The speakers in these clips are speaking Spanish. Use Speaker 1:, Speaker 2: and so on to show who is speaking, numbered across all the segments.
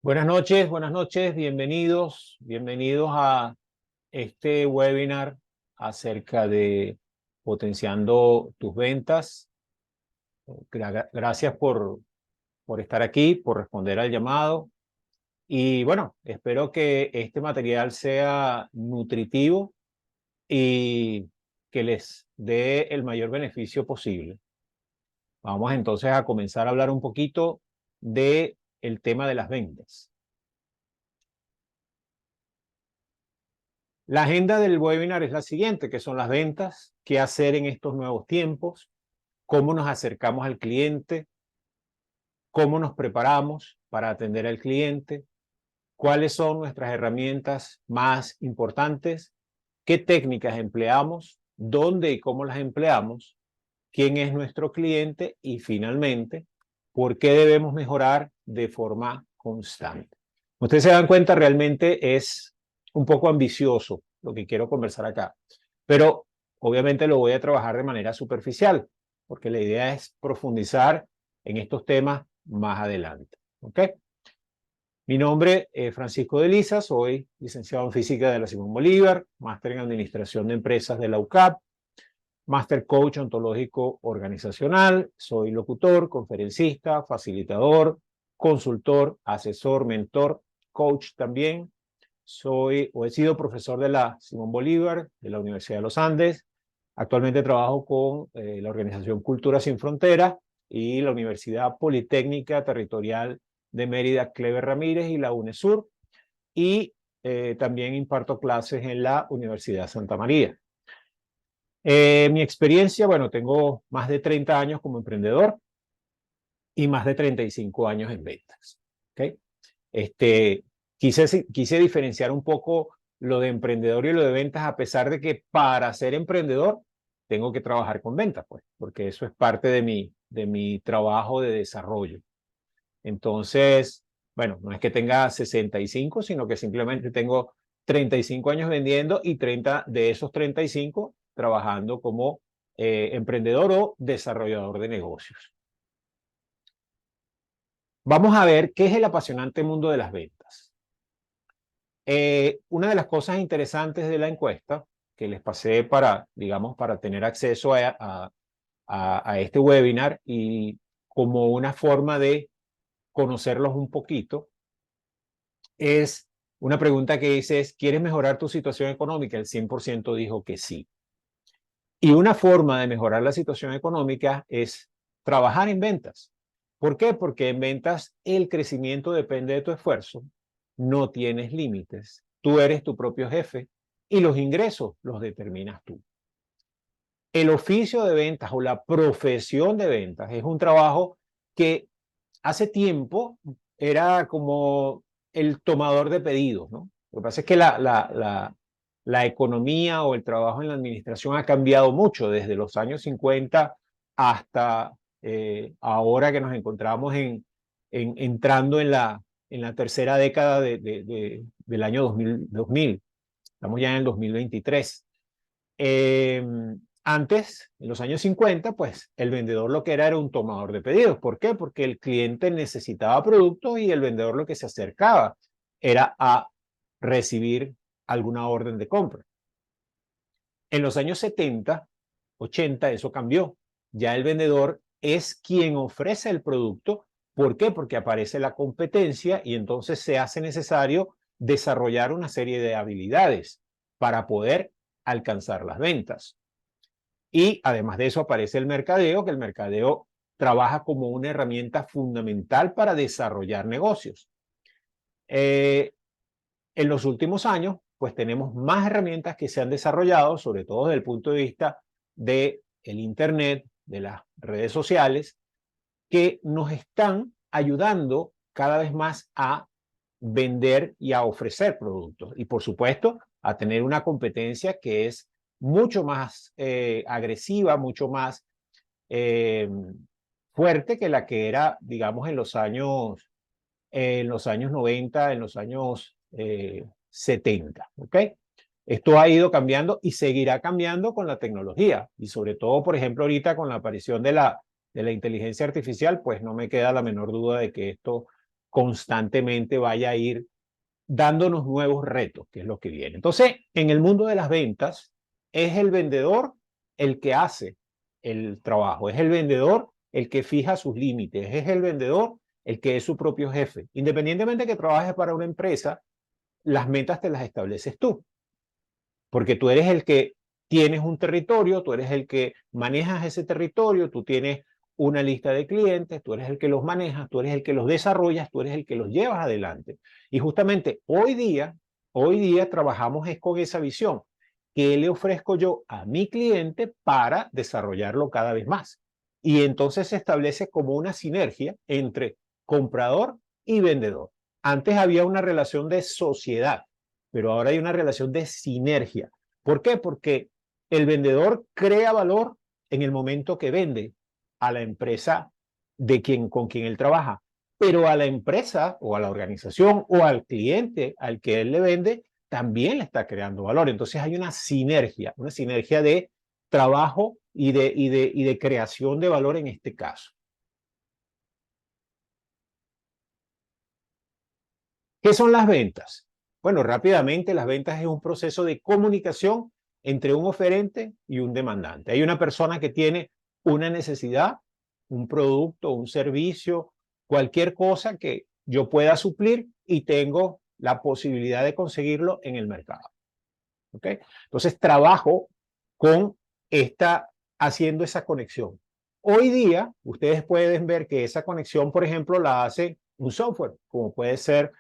Speaker 1: Buenas noches, bienvenidos a este webinar acerca de potenciando tus ventas. Gracias por estar aquí, por responder al llamado. Y bueno, espero que este material sea nutritivo y que les dé el mayor beneficio posible. Vamos entonces a comenzar a hablar un poquito de el tema de las ventas. La agenda del webinar es la siguiente, que son las ventas, qué hacer en estos nuevos tiempos, cómo nos acercamos al cliente, cómo nos preparamos para atender al cliente, cuáles son nuestras herramientas más importantes, qué técnicas empleamos, dónde y cómo las empleamos, quién es nuestro cliente y finalmente, por qué debemos mejorar de forma constante. Ustedes se dan cuenta, realmente es un poco ambicioso lo que quiero conversar acá, pero obviamente lo voy a trabajar de manera superficial, porque la idea es profundizar en estos temas más adelante. ¿Ok? Mi nombre es Francisco de Liza, soy licenciado en Física de la Simón Bolívar, máster en Administración de Empresas de la UCAP, Master Coach Ontológico Organizacional, soy locutor, conferencista, facilitador, consultor, asesor, mentor, coach también. Soy o he sido profesor de la Simón Bolívar, de la Universidad de los Andes. Actualmente trabajo con la organización Cultura Sin Fronteras y la Universidad Politécnica Territorial de Mérida, Clever Ramírez y la UNESUR. Y también imparto clases en la Universidad Santa María. Mi experiencia, bueno, tengo más de 30 años como emprendedor y más de 35 años en ventas. ¿Okay? Quise diferenciar un poco lo de emprendedor y lo de ventas, a pesar de que para ser emprendedor tengo que trabajar con ventas, pues, porque eso es parte de mi trabajo de desarrollo. Entonces, bueno, no es que tenga 65, sino que simplemente tengo 35 años vendiendo y 30 de esos 35 trabajando como emprendedor o desarrollador de negocios. Vamos a ver qué es el apasionante mundo de las ventas. Una de las cosas interesantes de la encuesta que les pasé para, digamos, para tener acceso a este webinar y como una forma de conocerlos un poquito, es una pregunta que dice, ¿quieres mejorar tu situación económica? El 100% dijo que sí. Y una forma de mejorar la situación económica es trabajar en ventas. ¿Por qué? Porque en ventas el crecimiento depende de tu esfuerzo, no tienes límites, tú eres tu propio jefe y los ingresos los determinas tú. El oficio de ventas o la profesión de ventas es un trabajo que hace tiempo era como el tomador de pedidos, ¿no? Lo que pasa es que la economía o el trabajo en la administración ha cambiado mucho desde los años 50 hasta ahora que nos encontramos entrando en la tercera década del año 2000. Estamos ya en el 2023. Antes, en los años 50, pues el vendedor lo que era un tomador de pedidos. ¿Por qué? Porque el cliente necesitaba productos y el vendedor lo que se acercaba era a recibir alguna orden de compra. En los años 70, 80, eso cambió. Ya el vendedor es quien ofrece el producto. ¿Por qué? Porque aparece la competencia y entonces se hace necesario desarrollar una serie de habilidades para poder alcanzar las ventas. Y además de eso aparece el mercadeo, que el mercadeo trabaja como una herramienta fundamental para desarrollar negocios. En los últimos años, pues tenemos más herramientas que se han desarrollado, sobre todo desde el punto de vista del Internet, de las redes sociales, que nos están ayudando cada vez más a vender y a ofrecer productos. Y por supuesto, a tener una competencia que es mucho más agresiva, mucho más fuerte que la que era, digamos, en los años 90, en los años 70. ¿Ok? Esto ha ido cambiando y seguirá cambiando con la tecnología. Y sobre todo, por ejemplo, ahorita con la aparición de la inteligencia artificial, pues no me queda la menor duda de que esto constantemente vaya a ir dándonos nuevos retos, que es lo que viene. Entonces, en el mundo de las ventas, es el vendedor el que hace el trabajo, es el vendedor el que fija sus límites, es el vendedor el que es su propio jefe. Independientemente de que trabajes para una empresa, las metas te las estableces tú, porque tú eres el que tienes un territorio, tú eres el que manejas ese territorio, tú tienes una lista de clientes, tú eres el que los manejas, tú eres el que los desarrollas, tú eres el que los llevas adelante. Y justamente hoy día trabajamos es con esa visión. ¿Qué le ofrezco yo a mi cliente para desarrollarlo cada vez más? Y entonces se establece como una sinergia entre comprador y vendedor. Antes había una relación de sociedad, pero ahora hay una relación de sinergia. ¿Por qué? Porque el vendedor crea valor en el momento que vende a la empresa con quien él trabaja, pero a la empresa o a la organización o al cliente al que él le vende también le está creando valor. Entonces hay una sinergia de trabajo y de creación de valor en este caso. ¿Qué son las ventas? Bueno, rápidamente, las ventas es un proceso de comunicación entre un oferente y un demandante. Hay una persona que tiene una necesidad, un producto, un servicio, cualquier cosa que yo pueda suplir y tengo la posibilidad de conseguirlo en el mercado. ¿Ok? Entonces, trabajo con haciendo esa conexión. Hoy día, ustedes pueden ver que esa conexión, por ejemplo, la hace un software, como puede ser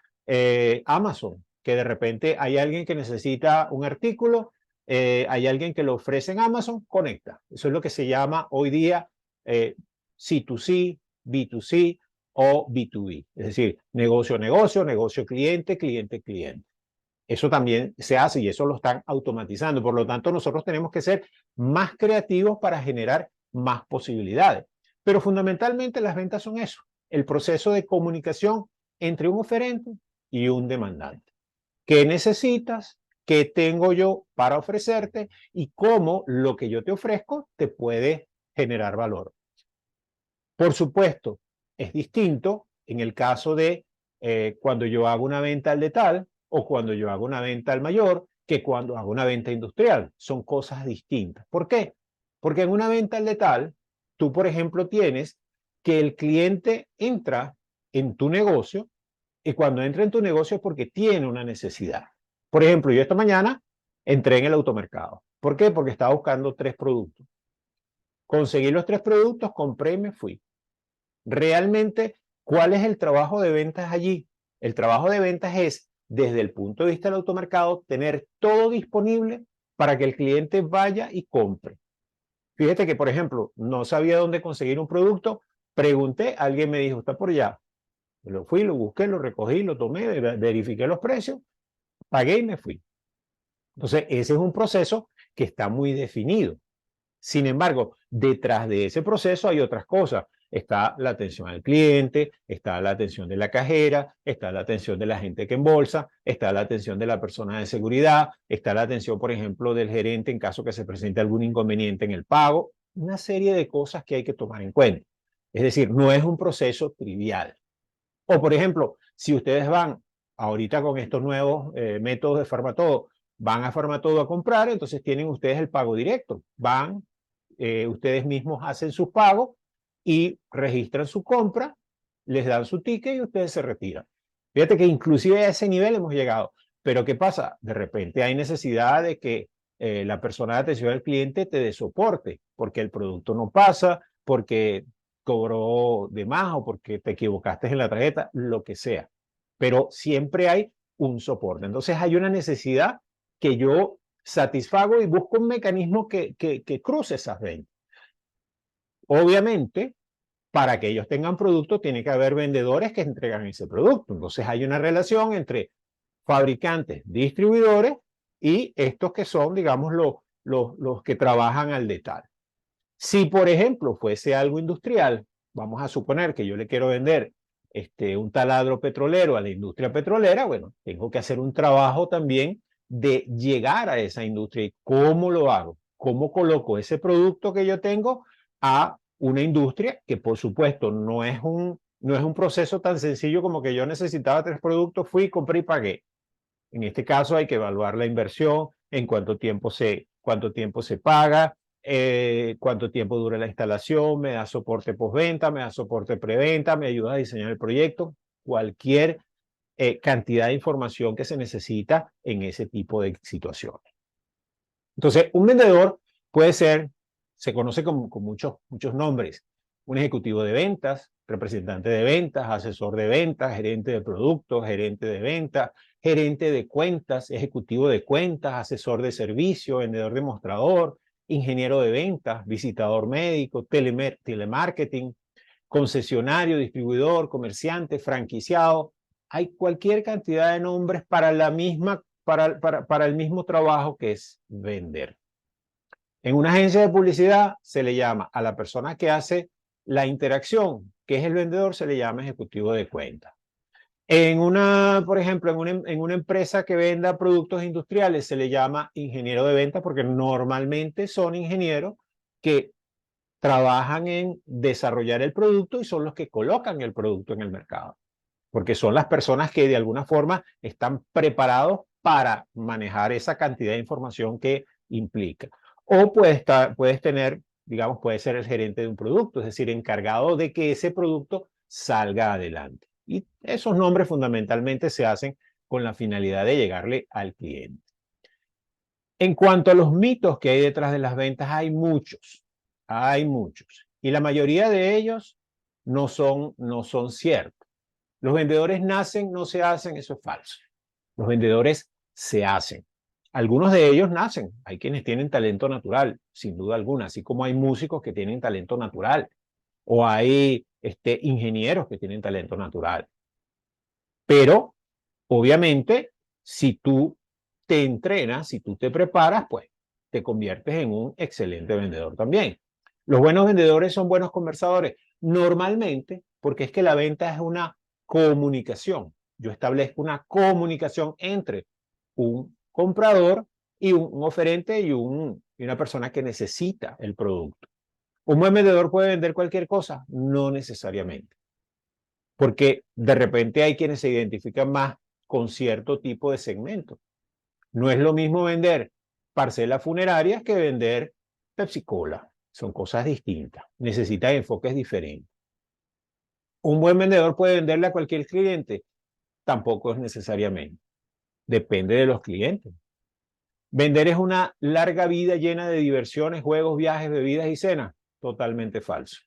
Speaker 1: Amazon, que de repente hay alguien que necesita un artículo, hay alguien que lo ofrece en Amazon, conecta. Eso es lo que se llama hoy día C2C, B2C o B2B. Es decir, negocio, negocio, negocio, cliente, cliente, cliente. Eso también se hace y eso lo están automatizando. Por lo tanto, nosotros tenemos que ser más creativos para generar más posibilidades. Pero fundamentalmente las ventas son eso, el proceso de comunicación entre un oferente y un demandante. ¿Qué necesitas? ¿Qué tengo yo para ofrecerte? Y cómo lo que yo te ofrezco te puede generar valor. Por supuesto, es distinto en el caso de cuando yo hago una venta al detal o cuando yo hago una venta al mayor que cuando hago una venta industrial. Son cosas distintas. ¿Por qué? Porque en una venta al detal, tú, por ejemplo, tienes que el cliente entra en tu negocio y cuando entra en tu negocio es porque tiene una necesidad. Por ejemplo, yo esta mañana entré en el automercado. ¿Por qué? Porque estaba buscando 3 productos. Conseguí los 3 productos, compré y me fui. Realmente, ¿cuál es el trabajo de ventas allí? El trabajo de ventas es, desde el punto de vista del automercado, tener todo disponible para que el cliente vaya y compre. Fíjate que, por ejemplo, no sabía dónde conseguir un producto, pregunté, alguien me dijo, está por allá. Lo fui, lo busqué, lo recogí, lo tomé, verifiqué los precios, pagué y me fui. Entonces, ese es un proceso que está muy definido. Sin embargo, detrás de ese proceso hay otras cosas. Está la atención al cliente, está la atención de la cajera, está la atención de la gente que embolsa, está la atención de la persona de seguridad, está la atención, por ejemplo, del gerente en caso que se presente algún inconveniente en el pago. Una serie de cosas que hay que tomar en cuenta. Es decir, no es un proceso trivial. O, por ejemplo, si ustedes van ahorita con estos nuevos métodos de Farmatodo, van a Farmatodo a comprar, entonces tienen ustedes el pago directo. Van, ustedes mismos hacen sus pagos y registran su compra, les dan su ticket y ustedes se retiran. Fíjate que inclusive a ese nivel hemos llegado. Pero ¿qué pasa? De repente hay necesidad de que la persona de atención al cliente te dé soporte, porque el producto no pasa, porque cobró de más o porque te equivocaste en la tarjeta, lo que sea. Pero siempre hay un soporte. Entonces hay una necesidad que yo satisfago y busco un mecanismo que cruce esas ventas. Obviamente, para que ellos tengan producto, tiene que haber vendedores que entregan ese producto. Entonces hay una relación entre fabricantes, distribuidores y estos que son, digamos, los que trabajan al detalle. Si, por ejemplo, fuese algo industrial, vamos a suponer que yo le quiero vender un taladro petrolero a la industria petrolera, bueno, tengo que hacer un trabajo también de llegar a esa industria. ¿Y cómo lo hago? ¿Cómo coloco ese producto que yo tengo a una industria que, por supuesto, no es No es un proceso tan sencillo como que yo necesitaba 3 productos, fui, compré y pagué. En este caso hay que evaluar la inversión, en cuánto tiempo se paga, cuánto tiempo dura la instalación, me da soporte postventa, me da soporte preventa, me ayuda a diseñar el proyecto, cualquier cantidad de información que se necesita en ese tipo de situaciones. Entonces, un vendedor puede ser, se conoce con muchos nombres, un ejecutivo de ventas, representante de ventas, asesor de ventas, gerente de productos, gerente de ventas, gerente de cuentas, ejecutivo de cuentas, asesor de servicio, vendedor demostrador, ingeniero de ventas, visitador médico, telemarketing, concesionario, distribuidor, comerciante, franquiciado. Hay cualquier cantidad de nombres para el mismo trabajo que es vender. En una agencia de publicidad se le llama a la persona que hace la interacción, que es el vendedor, se le llama ejecutivo de cuenta. Por ejemplo, en una empresa que venda productos industriales se le llama ingeniero de venta porque normalmente son ingenieros que trabajan en desarrollar el producto y son los que colocan el producto en el mercado, porque son las personas que de alguna forma están preparados para manejar esa cantidad de información que implica. O puedes tener, digamos, puede ser el gerente de un producto, es decir, encargado de que ese producto salga adelante. Y esos nombres fundamentalmente se hacen con la finalidad de llegarle al cliente. En cuanto a los mitos que hay detrás de las ventas, hay muchos. Y la mayoría de ellos no son ciertos. Los vendedores nacen, no se hacen, eso es falso. Los vendedores se hacen. Algunos de ellos nacen. Hay quienes tienen talento natural, sin duda alguna, así como hay músicos que tienen talento natural o hay ingenieros que tienen talento natural. Pero, obviamente, si tú te entrenas, si tú te preparas, pues te conviertes en un excelente vendedor también. Los buenos vendedores son buenos conversadores, normalmente, porque es que la venta es una comunicación. Yo establezco una comunicación entre un comprador y un oferente y una persona que necesita el producto. ¿Un buen vendedor puede vender cualquier cosa? No necesariamente, porque de repente hay quienes se identifican más con cierto tipo de segmento. No es lo mismo vender parcelas funerarias que vender Pepsi Cola. Son cosas distintas. Necesitan enfoques diferentes. ¿Un buen vendedor puede venderle a cualquier cliente? Tampoco es necesariamente. Depende de los clientes. ¿Vender es una larga vida llena de diversiones, juegos, viajes, bebidas y cenas? Totalmente falso.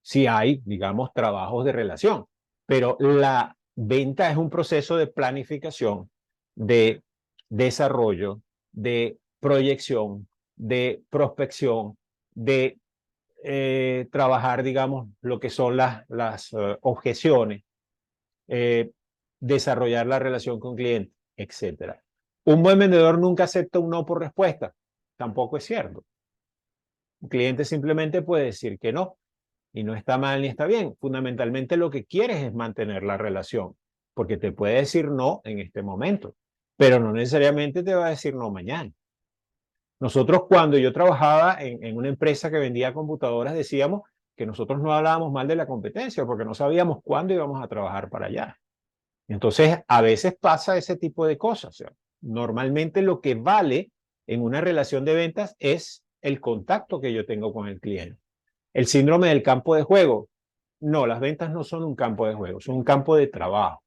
Speaker 1: Sí hay, digamos, trabajos de relación, pero la venta es un proceso de planificación, de desarrollo, de proyección, de prospección, de trabajar, digamos, lo que son las objeciones, desarrollar la relación con cliente, etc. Un buen vendedor nunca acepta un no por respuesta. Tampoco es cierto. Un cliente simplemente puede decir que no. Y no está mal ni está bien. Fundamentalmente lo que quieres es mantener la relación, porque te puede decir no en este momento, pero no necesariamente te va a decir no mañana. Nosotros cuando yo trabajaba en una empresa que vendía computadoras decíamos que nosotros no hablábamos mal de la competencia porque no sabíamos cuándo íbamos a trabajar para allá. Entonces, a veces pasa ese tipo de cosas. O sea, normalmente lo que vale en una relación de ventas es el contacto que yo tengo con el cliente. El síndrome del campo de juego. No, las ventas no son un campo de juego, son un campo de trabajo.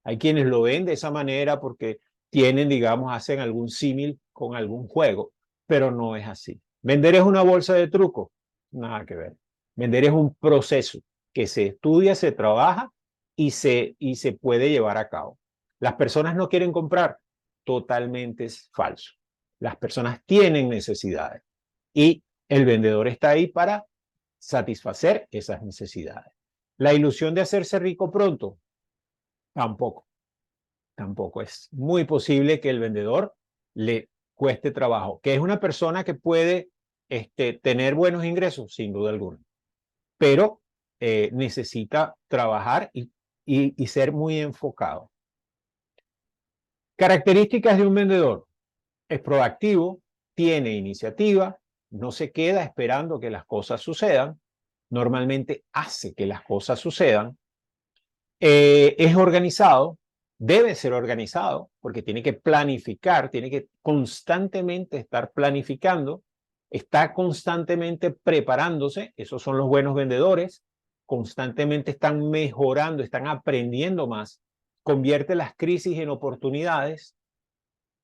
Speaker 1: Hay quienes lo ven de esa manera porque tienen, digamos, hacen algún símil con algún juego, pero no es así. Vender es una bolsa de truco, nada que ver. Vender es un proceso que se estudia, se trabaja y se puede llevar a cabo. Las personas no quieren comprar, totalmente es falso. Las personas tienen necesidades y el vendedor está ahí para satisfacer esas necesidades. La ilusión de hacerse rico pronto, tampoco. Tampoco es muy posible que el vendedor le cueste trabajo. Que es una persona que puede tener buenos ingresos, sin duda alguna, pero necesita trabajar y ser muy enfocado. Características de un vendedor. Es proactivo, tiene iniciativa, no se queda esperando que las cosas sucedan, normalmente hace que las cosas sucedan. Es organizado, debe ser organizado, porque tiene que planificar, tiene que constantemente estar planificando, está constantemente preparándose. Esos son los buenos vendedores, constantemente están mejorando, están aprendiendo más, convierte las crisis en oportunidades,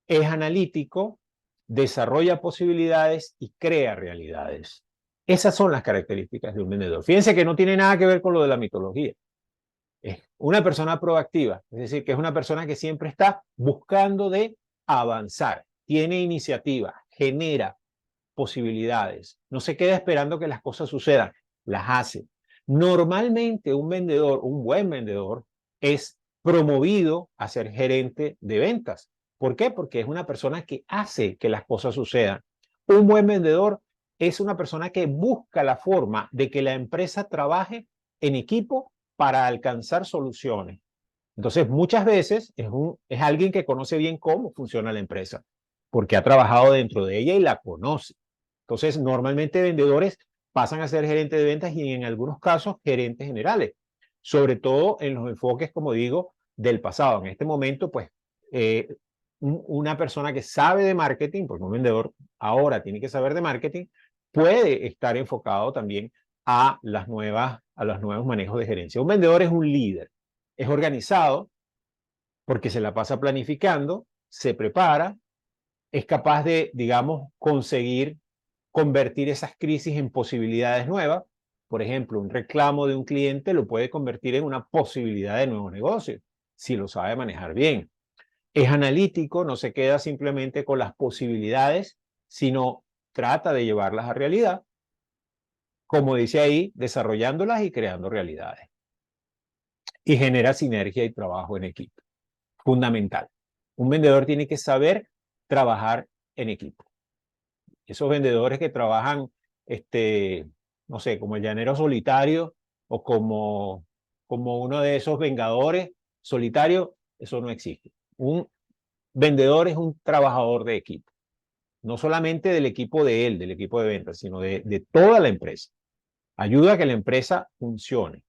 Speaker 1: es analítico, desarrolla posibilidades y crea realidades. Esas son las características de un vendedor. Fíjense que no tiene nada que ver con lo de la mitología. Es una persona proactiva, es decir, que es una persona que siempre está buscando de avanzar, tiene iniciativa, genera posibilidades, no se queda esperando que las cosas sucedan, las hace. Normalmente un vendedor, un buen vendedor, es promovido a ser gerente de ventas. ¿Por qué? Porque es una persona que hace que las cosas sucedan. Un buen vendedor es una persona que busca la forma de que la empresa trabaje en equipo para alcanzar soluciones. Entonces, muchas veces es alguien que conoce bien cómo funciona la empresa, porque ha trabajado dentro de ella y la conoce. Entonces, normalmente vendedores pasan a ser gerentes de ventas y en algunos casos gerentes generales, sobre todo en los enfoques, como digo, del pasado. En este momento, pues, una persona que sabe de marketing, porque un vendedor ahora tiene que saber de marketing, puede estar enfocado también a los nuevos manejos de gerencia. Un vendedor es un líder, es organizado porque se la pasa planificando, se prepara, es capaz de, digamos, conseguir convertir esas crisis en posibilidades nuevas. Por ejemplo, un reclamo de un cliente lo puede convertir en una posibilidad de nuevo negocio, si lo sabe manejar bien. Es analítico, no se queda simplemente con las posibilidades, sino trata de llevarlas a realidad, como dice ahí, desarrollándolas y creando realidades. Y genera sinergia y trabajo en equipo. Fundamental. Un vendedor tiene que saber trabajar en equipo. Esos vendedores que trabajan, no sé, como el llanero solitario o como uno de esos vengadores solitarios, eso no existe. Un vendedor es un trabajador de equipo. No solamente del equipo de él, del equipo de ventas, sino de toda la empresa. Ayuda a que la empresa funcione.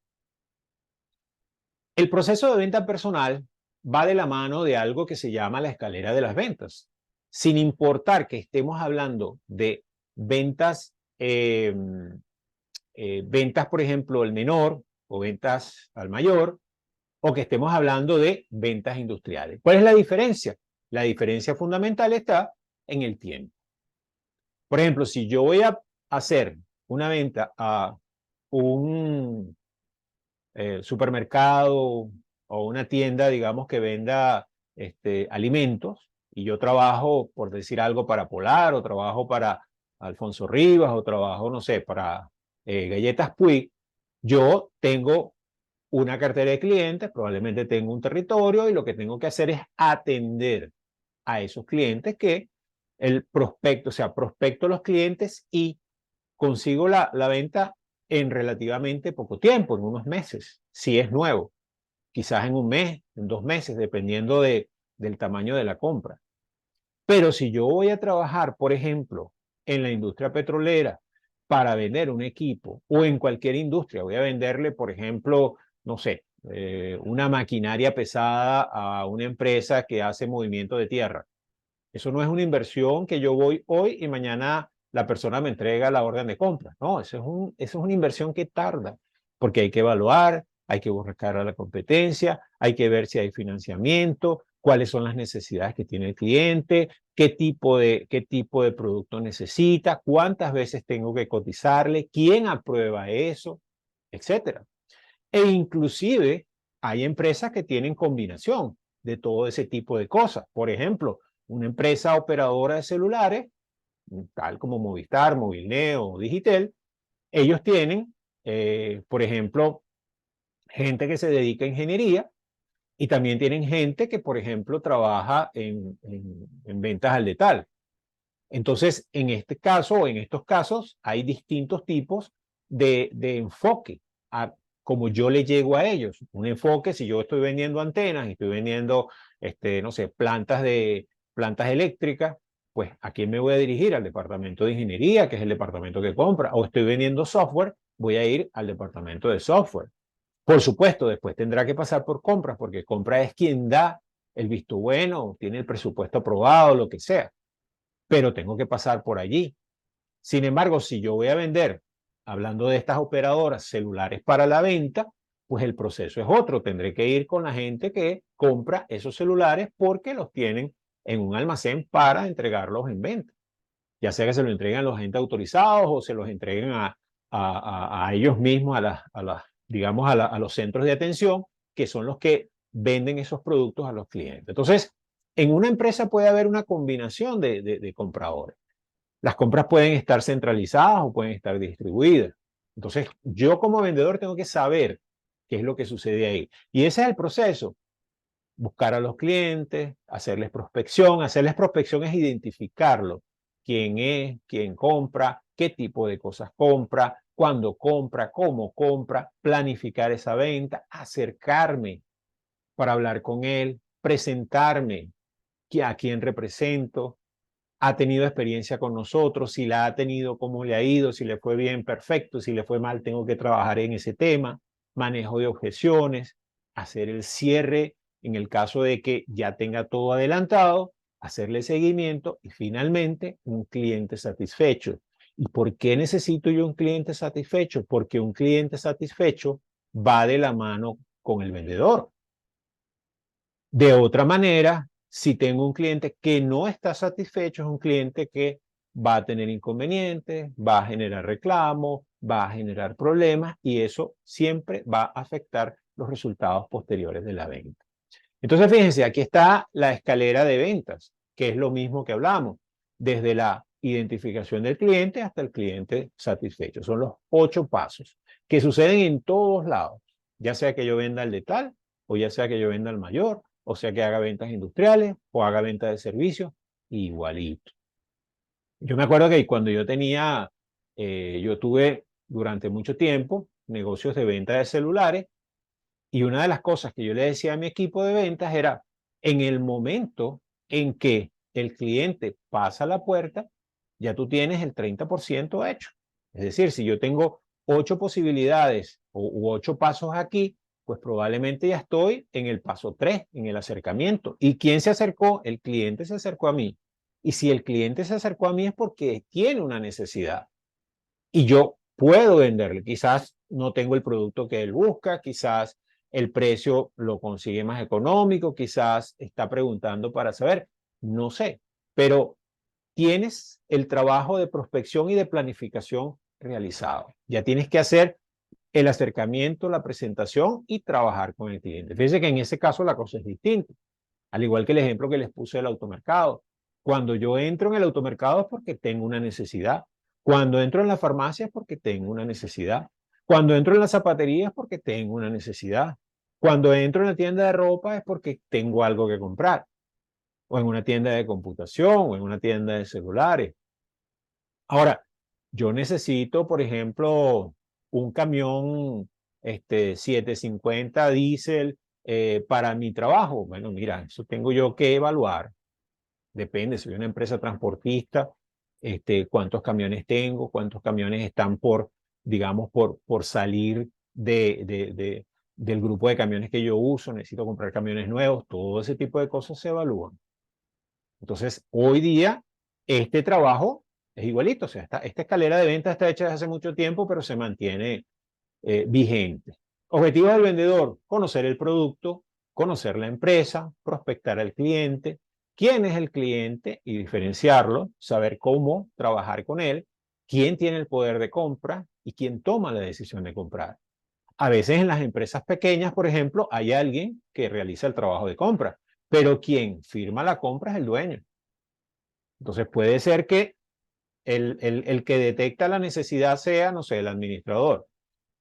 Speaker 1: El proceso de venta personal va de la mano de algo que se llama la escalera de las ventas. Sin importar que estemos hablando de ventas, ventas, por ejemplo, al menor o ventas al mayor, o que estemos hablando de ventas industriales. ¿Cuál es la diferencia? La diferencia fundamental está en el tiempo. Por ejemplo, si yo voy a hacer una venta a un supermercado o una tienda, digamos, que venda alimentos, y yo trabajo, por decir algo, para Polar, o trabajo para Alfonso Rivas, o trabajo, no sé, para Galletas Puig, yo tengo una cartera de clientes, probablemente tengo un territorio, y lo que tengo que hacer es atender a esos clientes que el prospecto, o sea, prospecto a los clientes y consigo la venta en relativamente poco tiempo, en unos meses, si es nuevo, quizás en un mes, en 2 meses, dependiendo del tamaño de la compra. Pero si yo voy a trabajar, por ejemplo, en la industria petrolera para vender un equipo, o en cualquier industria, voy a venderle, por ejemplo, no sé, una maquinaria pesada a una empresa que hace movimiento de tierra. Eso no es una inversión que yo voy hoy y mañana la persona me entrega la orden de compra. No, eso es una inversión que tarda, porque hay que evaluar, hay que buscar a la competencia, hay que ver si hay financiamiento, cuáles son las necesidades que tiene el cliente, qué tipo de producto necesita, cuántas veces tengo que cotizarle, quién aprueba eso, etcétera. E inclusive hay empresas que tienen combinación de todo ese tipo de cosas. Por ejemplo, una empresa operadora de celulares, tal como Movistar, Movilneo o Digitel, ellos tienen, por ejemplo, gente que se dedica a ingeniería y también tienen gente que, por ejemplo, trabaja en ventas al detalle. Entonces, en este caso o en estos casos, hay distintos tipos de enfoque a como yo le llego a ellos. Un enfoque, si yo estoy vendiendo antenas y estoy vendiendo, no sé, plantas eléctricas, pues ¿a quién me voy a dirigir? Al departamento de ingeniería, que es el departamento que compra, o estoy vendiendo software, voy a ir al departamento de software. Por supuesto, después tendrá que pasar por compras, porque compra es quien da el visto bueno, tiene el presupuesto aprobado, lo que sea. Pero tengo que pasar por allí. Sin embargo, si yo voy a vender, hablando de estas operadoras, celulares para la venta, pues el proceso es otro. Tendré que ir con la gente que compra esos celulares porque los tienen en un almacén para entregarlos en venta. Ya sea que se lo entreguen a los agentes autorizados o se los entreguen a ellos mismos, digamos, a los centros de atención, que son los que venden esos productos a los clientes. Entonces, en una empresa puede haber una combinación de compradores. Las compras pueden estar centralizadas o pueden estar distribuidas. Entonces, yo como vendedor tengo que saber qué es lo que sucede ahí. Y ese es el proceso. Buscar a los clientes, hacerles prospección. Hacerles prospección es identificarlo. Quién es, quién compra, qué tipo de cosas compra, cuándo compra, cómo compra, planificar esa venta, acercarme para hablar con él, presentarme a quién represento, ha tenido experiencia con nosotros, si la ha tenido, cómo le ha ido, si le fue bien, perfecto, si le fue mal, tengo que trabajar en ese tema, manejo de objeciones, hacer el cierre en el caso de que ya tenga todo adelantado, hacerle seguimiento y finalmente un cliente satisfecho. ¿Y por qué necesito yo un cliente satisfecho? Porque un cliente satisfecho va de la mano con el vendedor. De otra manera, si tengo un cliente que no está satisfecho, es un cliente que va a tener inconvenientes, va a generar reclamos, va a generar problemas y eso siempre va a afectar los resultados posteriores de la venta. Entonces, fíjense, aquí está la escalera de ventas, que es lo mismo que hablamos, desde la identificación del cliente hasta el cliente satisfecho. Son los 8 pasos que suceden en todos lados, ya sea que yo venda al de tal, o ya sea que yo venda al mayor, o sea que haga ventas industriales o haga ventas de servicios, igualito. Yo me acuerdo que cuando yo tuve durante mucho tiempo negocios de venta de celulares y una de las cosas que yo le decía a mi equipo de ventas era, en el momento en que el cliente pasa la puerta, ya tú tienes el 30% hecho. Es decir, si yo tengo 8 posibilidades u 8 pasos aquí, pues probablemente ya estoy en el paso 3, en el acercamiento. ¿Y quién se acercó? El cliente se acercó a mí. Y si el cliente se acercó a mí es porque tiene una necesidad y yo puedo venderle. Quizás no tengo el producto que él busca, quizás el precio lo consigue más económico, quizás está preguntando para saber, no sé, pero tienes el trabajo de prospección y de planificación realizado. Ya tienes que hacer el acercamiento, la presentación y trabajar con el cliente. Fíjense que en ese caso la cosa es distinta, al igual que el ejemplo que les puse del automercado. Cuando yo entro en el automercado es porque tengo una necesidad. Cuando entro en la farmacia es porque tengo una necesidad. Cuando entro en la zapatería es porque tengo una necesidad. Cuando entro en la tienda de ropa es porque tengo algo que comprar. O en una tienda de computación, o en una tienda de celulares. Ahora, yo necesito, por ejemplo, un camión 750 diésel para mi trabajo. Bueno, mira, eso tengo yo que evaluar. Depende, soy una empresa transportista, cuántos camiones tengo, cuántos camiones están digamos, por salir del grupo de camiones que yo uso, necesito comprar camiones nuevos, todo ese tipo de cosas se evalúan. Entonces, hoy día, este trabajo es igualito, o sea, esta escalera de ventas está hecha desde hace mucho tiempo, pero se mantiene vigente. Objetivos del vendedor: conocer el producto, conocer la empresa, prospectar al cliente, quién es el cliente y diferenciarlo, saber cómo trabajar con él, quién tiene el poder de compra y quién toma la decisión de comprar. A veces en las empresas pequeñas, por ejemplo, hay alguien que realiza el trabajo de compra, pero quien firma la compra es el dueño. Entonces puede ser que el que detecta la necesidad sea, no sé, el administrador,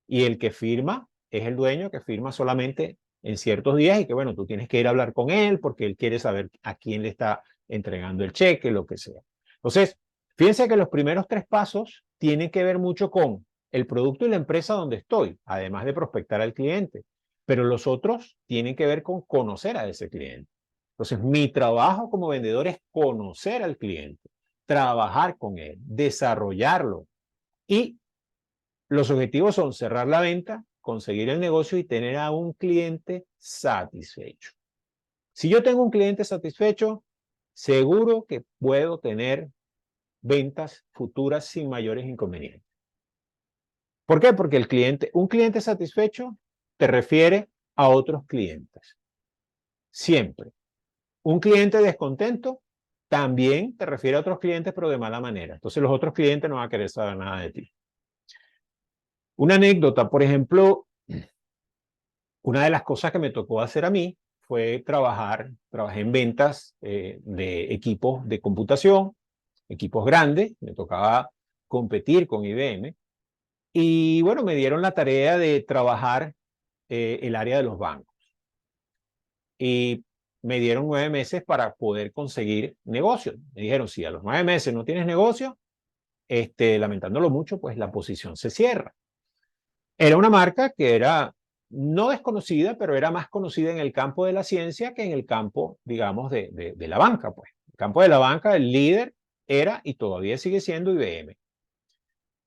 Speaker 1: y el que firma es el dueño, que firma solamente en ciertos días y que, bueno, tú tienes que ir a hablar con él porque él quiere saber a quién le está entregando el cheque, lo que sea. Entonces, fíjense que los primeros 3 pasos tienen que ver mucho con el producto y la empresa donde estoy, además de prospectar al cliente, pero los otros tienen que ver con conocer a ese cliente. Entonces, mi trabajo como vendedor es conocer al cliente, trabajar con él, desarrollarlo y Los objetivos son cerrar la venta, conseguir el negocio y tener a un cliente satisfecho. Si yo tengo un cliente satisfecho, seguro que puedo tener ventas futuras sin mayores inconvenientes. ¿Por qué? Porque un cliente satisfecho te refiere a otros clientes. Siempre. Un cliente descontento también te refiere a otros clientes, pero de mala manera. Entonces los otros clientes no van a querer saber nada de ti. Una anécdota, por ejemplo, una de las cosas que me tocó hacer a mí fue trabajé en ventas de equipos de computación, equipos grandes, me tocaba competir con IBM. Y bueno, me dieron la tarea de trabajar el área de los bancos. Y me dieron 9 meses para poder conseguir negocio. Me dijeron, si a los 9 meses no tienes negocio, lamentándolo mucho, pues la posición se cierra. Era una marca que era no desconocida, pero era más conocida en el campo de la ciencia que en el campo, digamos, de la banca. Pues. El campo de la banca, el líder era y todavía sigue siendo IBM.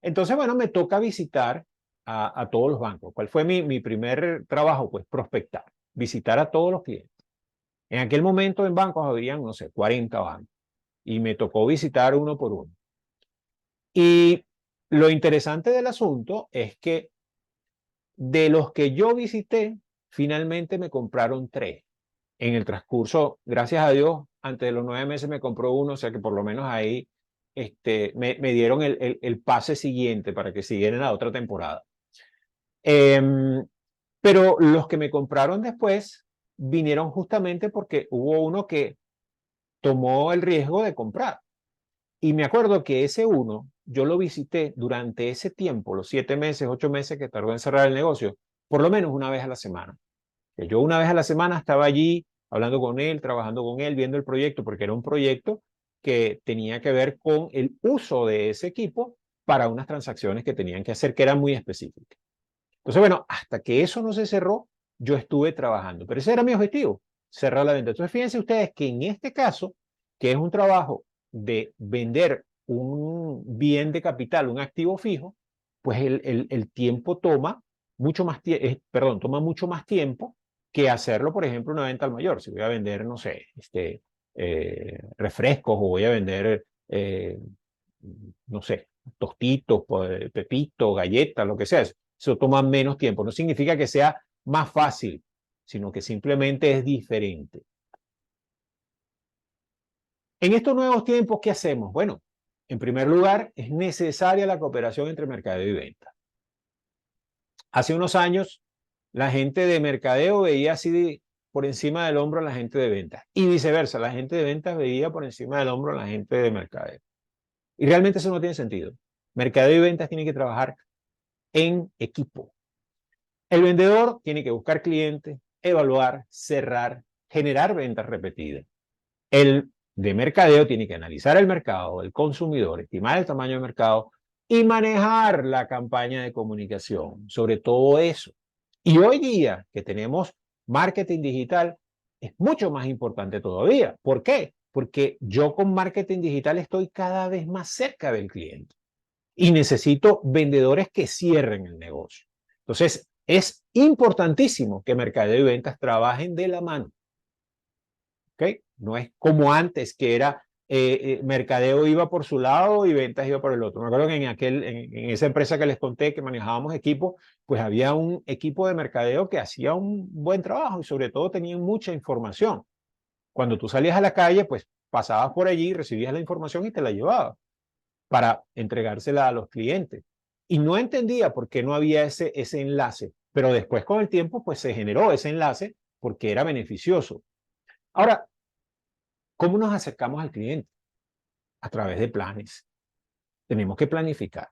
Speaker 1: Entonces, bueno, me toca visitar a todos los bancos. ¿Cuál fue mi primer trabajo? Pues prospectar, visitar a todos los clientes. En aquel momento en bancos habrían, no sé, 40 bancos y me tocó visitar uno por uno. Y lo interesante del asunto es que de los que yo visité, finalmente me compraron 3. En el transcurso, gracias a Dios, antes de los 9 meses me compró uno, o sea que por lo menos ahí me dieron el pase siguiente para que siguiera en la otra temporada. Pero los que me compraron después vinieron justamente porque hubo uno que tomó el riesgo de comprar. Y me acuerdo que ese uno, yo lo visité durante ese tiempo, los 7 meses, 8 meses que tardó en cerrar el negocio, por lo menos una vez a la semana. Que yo una vez a la semana estaba allí hablando con él, trabajando con él, viendo el proyecto, porque era un proyecto que tenía que ver con el uso de ese equipo para unas transacciones que tenían que hacer, que eran muy específicas. Entonces, bueno, hasta que eso no se cerró, yo estuve trabajando, pero ese era mi objetivo, cerrar la venta. Entonces, fíjense ustedes que en este caso, que es un trabajo de vender un bien de capital, un activo fijo, pues el tiempo toma mucho más toma mucho más tiempo que hacerlo, por ejemplo, una venta al mayor. Si voy a vender, no sé, refrescos o voy a vender, no sé, tostitos, pepitos, galletas, lo que sea. Eso toma menos tiempo. No significa que sea más fácil, sino que simplemente es diferente. En estos nuevos tiempos, ¿qué hacemos? Bueno, en primer lugar, es necesaria la cooperación entre mercadeo y venta. Hace unos años, la gente de mercadeo veía así por encima del hombro a la gente de ventas y viceversa, la gente de ventas veía por encima del hombro a la gente de mercadeo. Y realmente eso no tiene sentido. Mercadeo y ventas tienen que trabajar en equipo. El vendedor tiene que buscar clientes, evaluar, cerrar, generar ventas repetidas. El de mercadeo tiene que analizar el mercado, el consumidor, estimar el tamaño del mercado y manejar la campaña de comunicación sobre todo eso. Y hoy día que tenemos marketing digital, es mucho más importante todavía. ¿Por qué? Porque yo con marketing digital estoy cada vez más cerca del cliente y necesito vendedores que cierren el negocio. Entonces, es importantísimo que mercadeo y ventas trabajen de la mano. ¿Okay? No es como antes, que era mercadeo iba por su lado y ventas iba por el otro. Me acuerdo que en esa empresa que les conté que manejábamos equipos, pues había un equipo de mercadeo que hacía un buen trabajo y sobre todo tenían mucha información. Cuando tú salías a la calle, pues pasabas por allí, recibías la información y te la llevabas para entregársela a los clientes. Y no entendía por qué no había ese enlace, pero después con el tiempo, pues se generó ese enlace porque era beneficioso. Ahora, ¿cómo nos acercamos al cliente? A través de planes. Tenemos que planificar.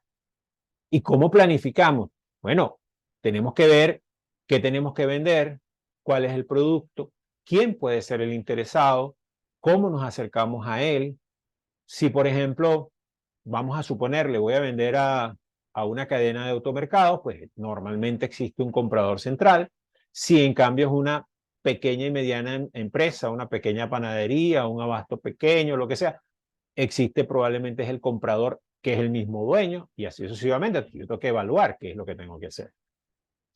Speaker 1: ¿Y cómo planificamos? Bueno, tenemos que ver qué tenemos que vender, cuál es el producto, quién puede ser el interesado, cómo nos acercamos a él. Si, por ejemplo, vamos a suponer, le voy a vender a una cadena de automercados, pues normalmente existe un comprador central. Si en cambio es una pequeña y mediana empresa, una pequeña panadería, un abasto pequeño, lo que sea, existe probablemente es el comprador que es el mismo dueño, y así sucesivamente. Yo tengo que evaluar qué es lo que tengo que hacer.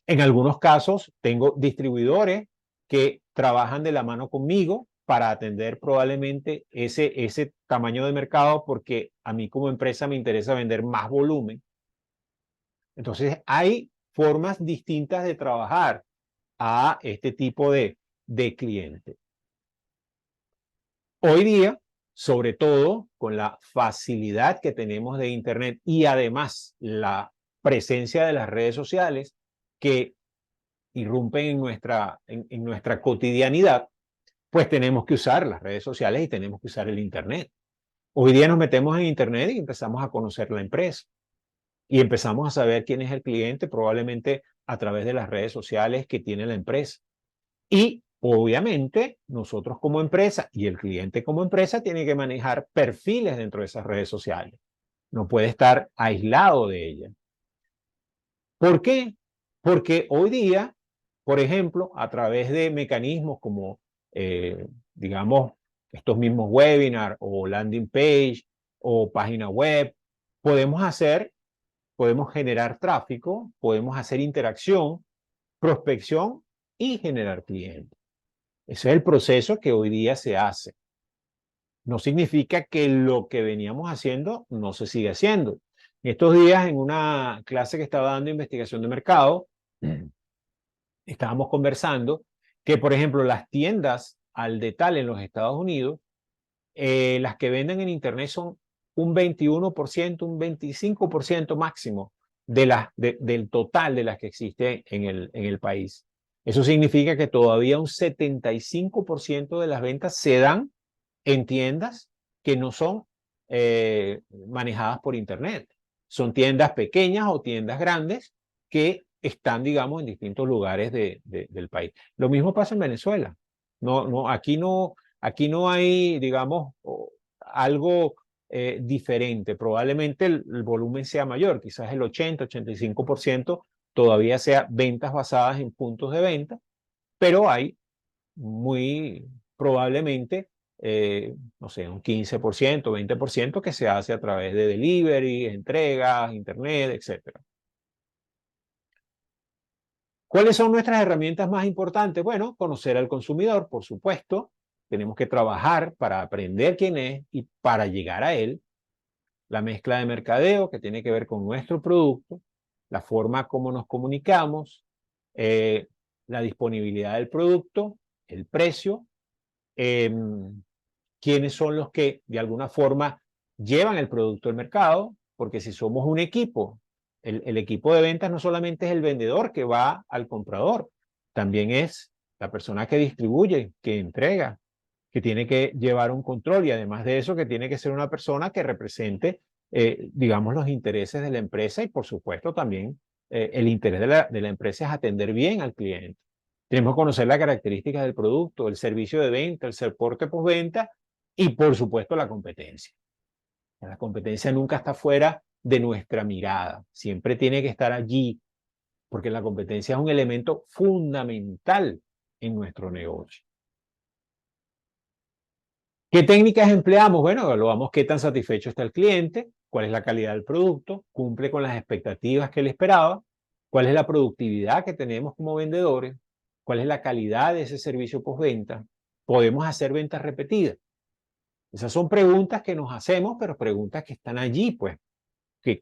Speaker 1: En algunos casos, tengo distribuidores que trabajan de la mano conmigo para atender probablemente ese tamaño de mercado, porque a mí como empresa me interesa vender más volumen. Entonces, hay formas distintas de trabajar a este tipo de cliente. Hoy día, sobre todo con la facilidad que tenemos de Internet y además la presencia de las redes sociales que irrumpen en nuestra cotidianidad, pues tenemos que usar las redes sociales y tenemos que usar el Internet. Hoy día nos metemos en Internet y empezamos a conocer la empresa y empezamos a saber quién es el cliente, probablemente a través de las redes sociales que tiene la empresa. Y obviamente nosotros como empresa y el cliente como empresa tiene que manejar perfiles dentro de esas redes sociales. No puede estar aislado de ellas. ¿Por qué? Porque hoy día, por ejemplo, a través de mecanismos como, digamos, estos mismos webinars o landing page o página web, podemos generar tráfico, podemos hacer interacción, prospección y generar clientes. Ese es el proceso que hoy día se hace. No significa que lo que veníamos haciendo no se sigue haciendo. Estos días, en una clase que estaba dando investigación de mercado, estábamos conversando que, por ejemplo, las tiendas al detalle en los Estados Unidos, las que venden en Internet son un 21%, un 25% máximo del total de las que existen en el país. Eso significa que todavía un 75% de las ventas se dan en tiendas que no son manejadas por Internet. Son tiendas pequeñas o tiendas grandes que están, digamos, en distintos lugares del país. Lo mismo pasa en Venezuela. Aquí no hay, digamos, algo diferente. Probablemente el volumen sea mayor, quizás el 80-85% todavía sea ventas basadas en puntos de venta, pero hay muy probablemente, no sé, un 15%, 20% que se hace a través de delivery, entregas, internet, etc. ¿Cuáles son nuestras herramientas más importantes? Bueno, conocer al consumidor, por supuesto. Tenemos que trabajar para aprender quién es y para llegar a él. La mezcla de mercadeo que tiene que ver con nuestro producto, la forma como nos comunicamos, la disponibilidad del producto, el precio, quiénes son los que de alguna forma llevan el producto al mercado, porque si somos un equipo, el equipo de ventas no solamente es el vendedor que va al comprador, también es la persona que distribuye, que entrega, que tiene que llevar un control y además de eso que tiene que ser una persona que represente, digamos, los intereses de la empresa y por supuesto también el interés de la empresa es atender bien al cliente. Tenemos que conocer las características del producto, el servicio de venta, el soporte postventa y por supuesto la competencia. La competencia nunca está fuera de nuestra mirada, siempre tiene que estar allí, porque la competencia es un elemento fundamental en nuestro negocio. ¿Qué técnicas empleamos? Bueno, evaluamos qué tan satisfecho está el cliente, cuál es la calidad del producto, cumple con las expectativas que él esperaba, cuál es la productividad que tenemos como vendedores, cuál es la calidad de ese servicio postventa, podemos hacer ventas repetidas. Esas son preguntas que nos hacemos, pero preguntas que están allí, pues, que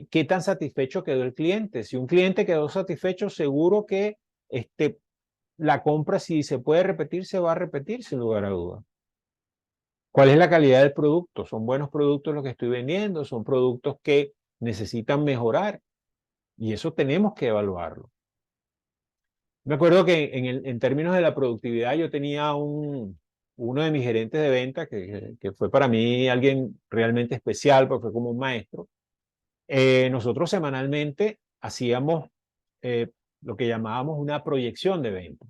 Speaker 1: qué tan satisfecho quedó el cliente. Si un cliente quedó satisfecho, seguro que la compra, si se puede repetir, se va a repetir sin lugar a dudas. ¿Cuál es la calidad del producto? ¿Son buenos productos los que estoy vendiendo? ¿Son productos que necesitan mejorar? Y eso tenemos que evaluarlo. Me acuerdo que en términos de la productividad yo tenía uno de mis gerentes de venta que fue para mí alguien realmente especial, porque fue como un maestro. Nosotros semanalmente hacíamos lo que llamábamos una proyección de venta.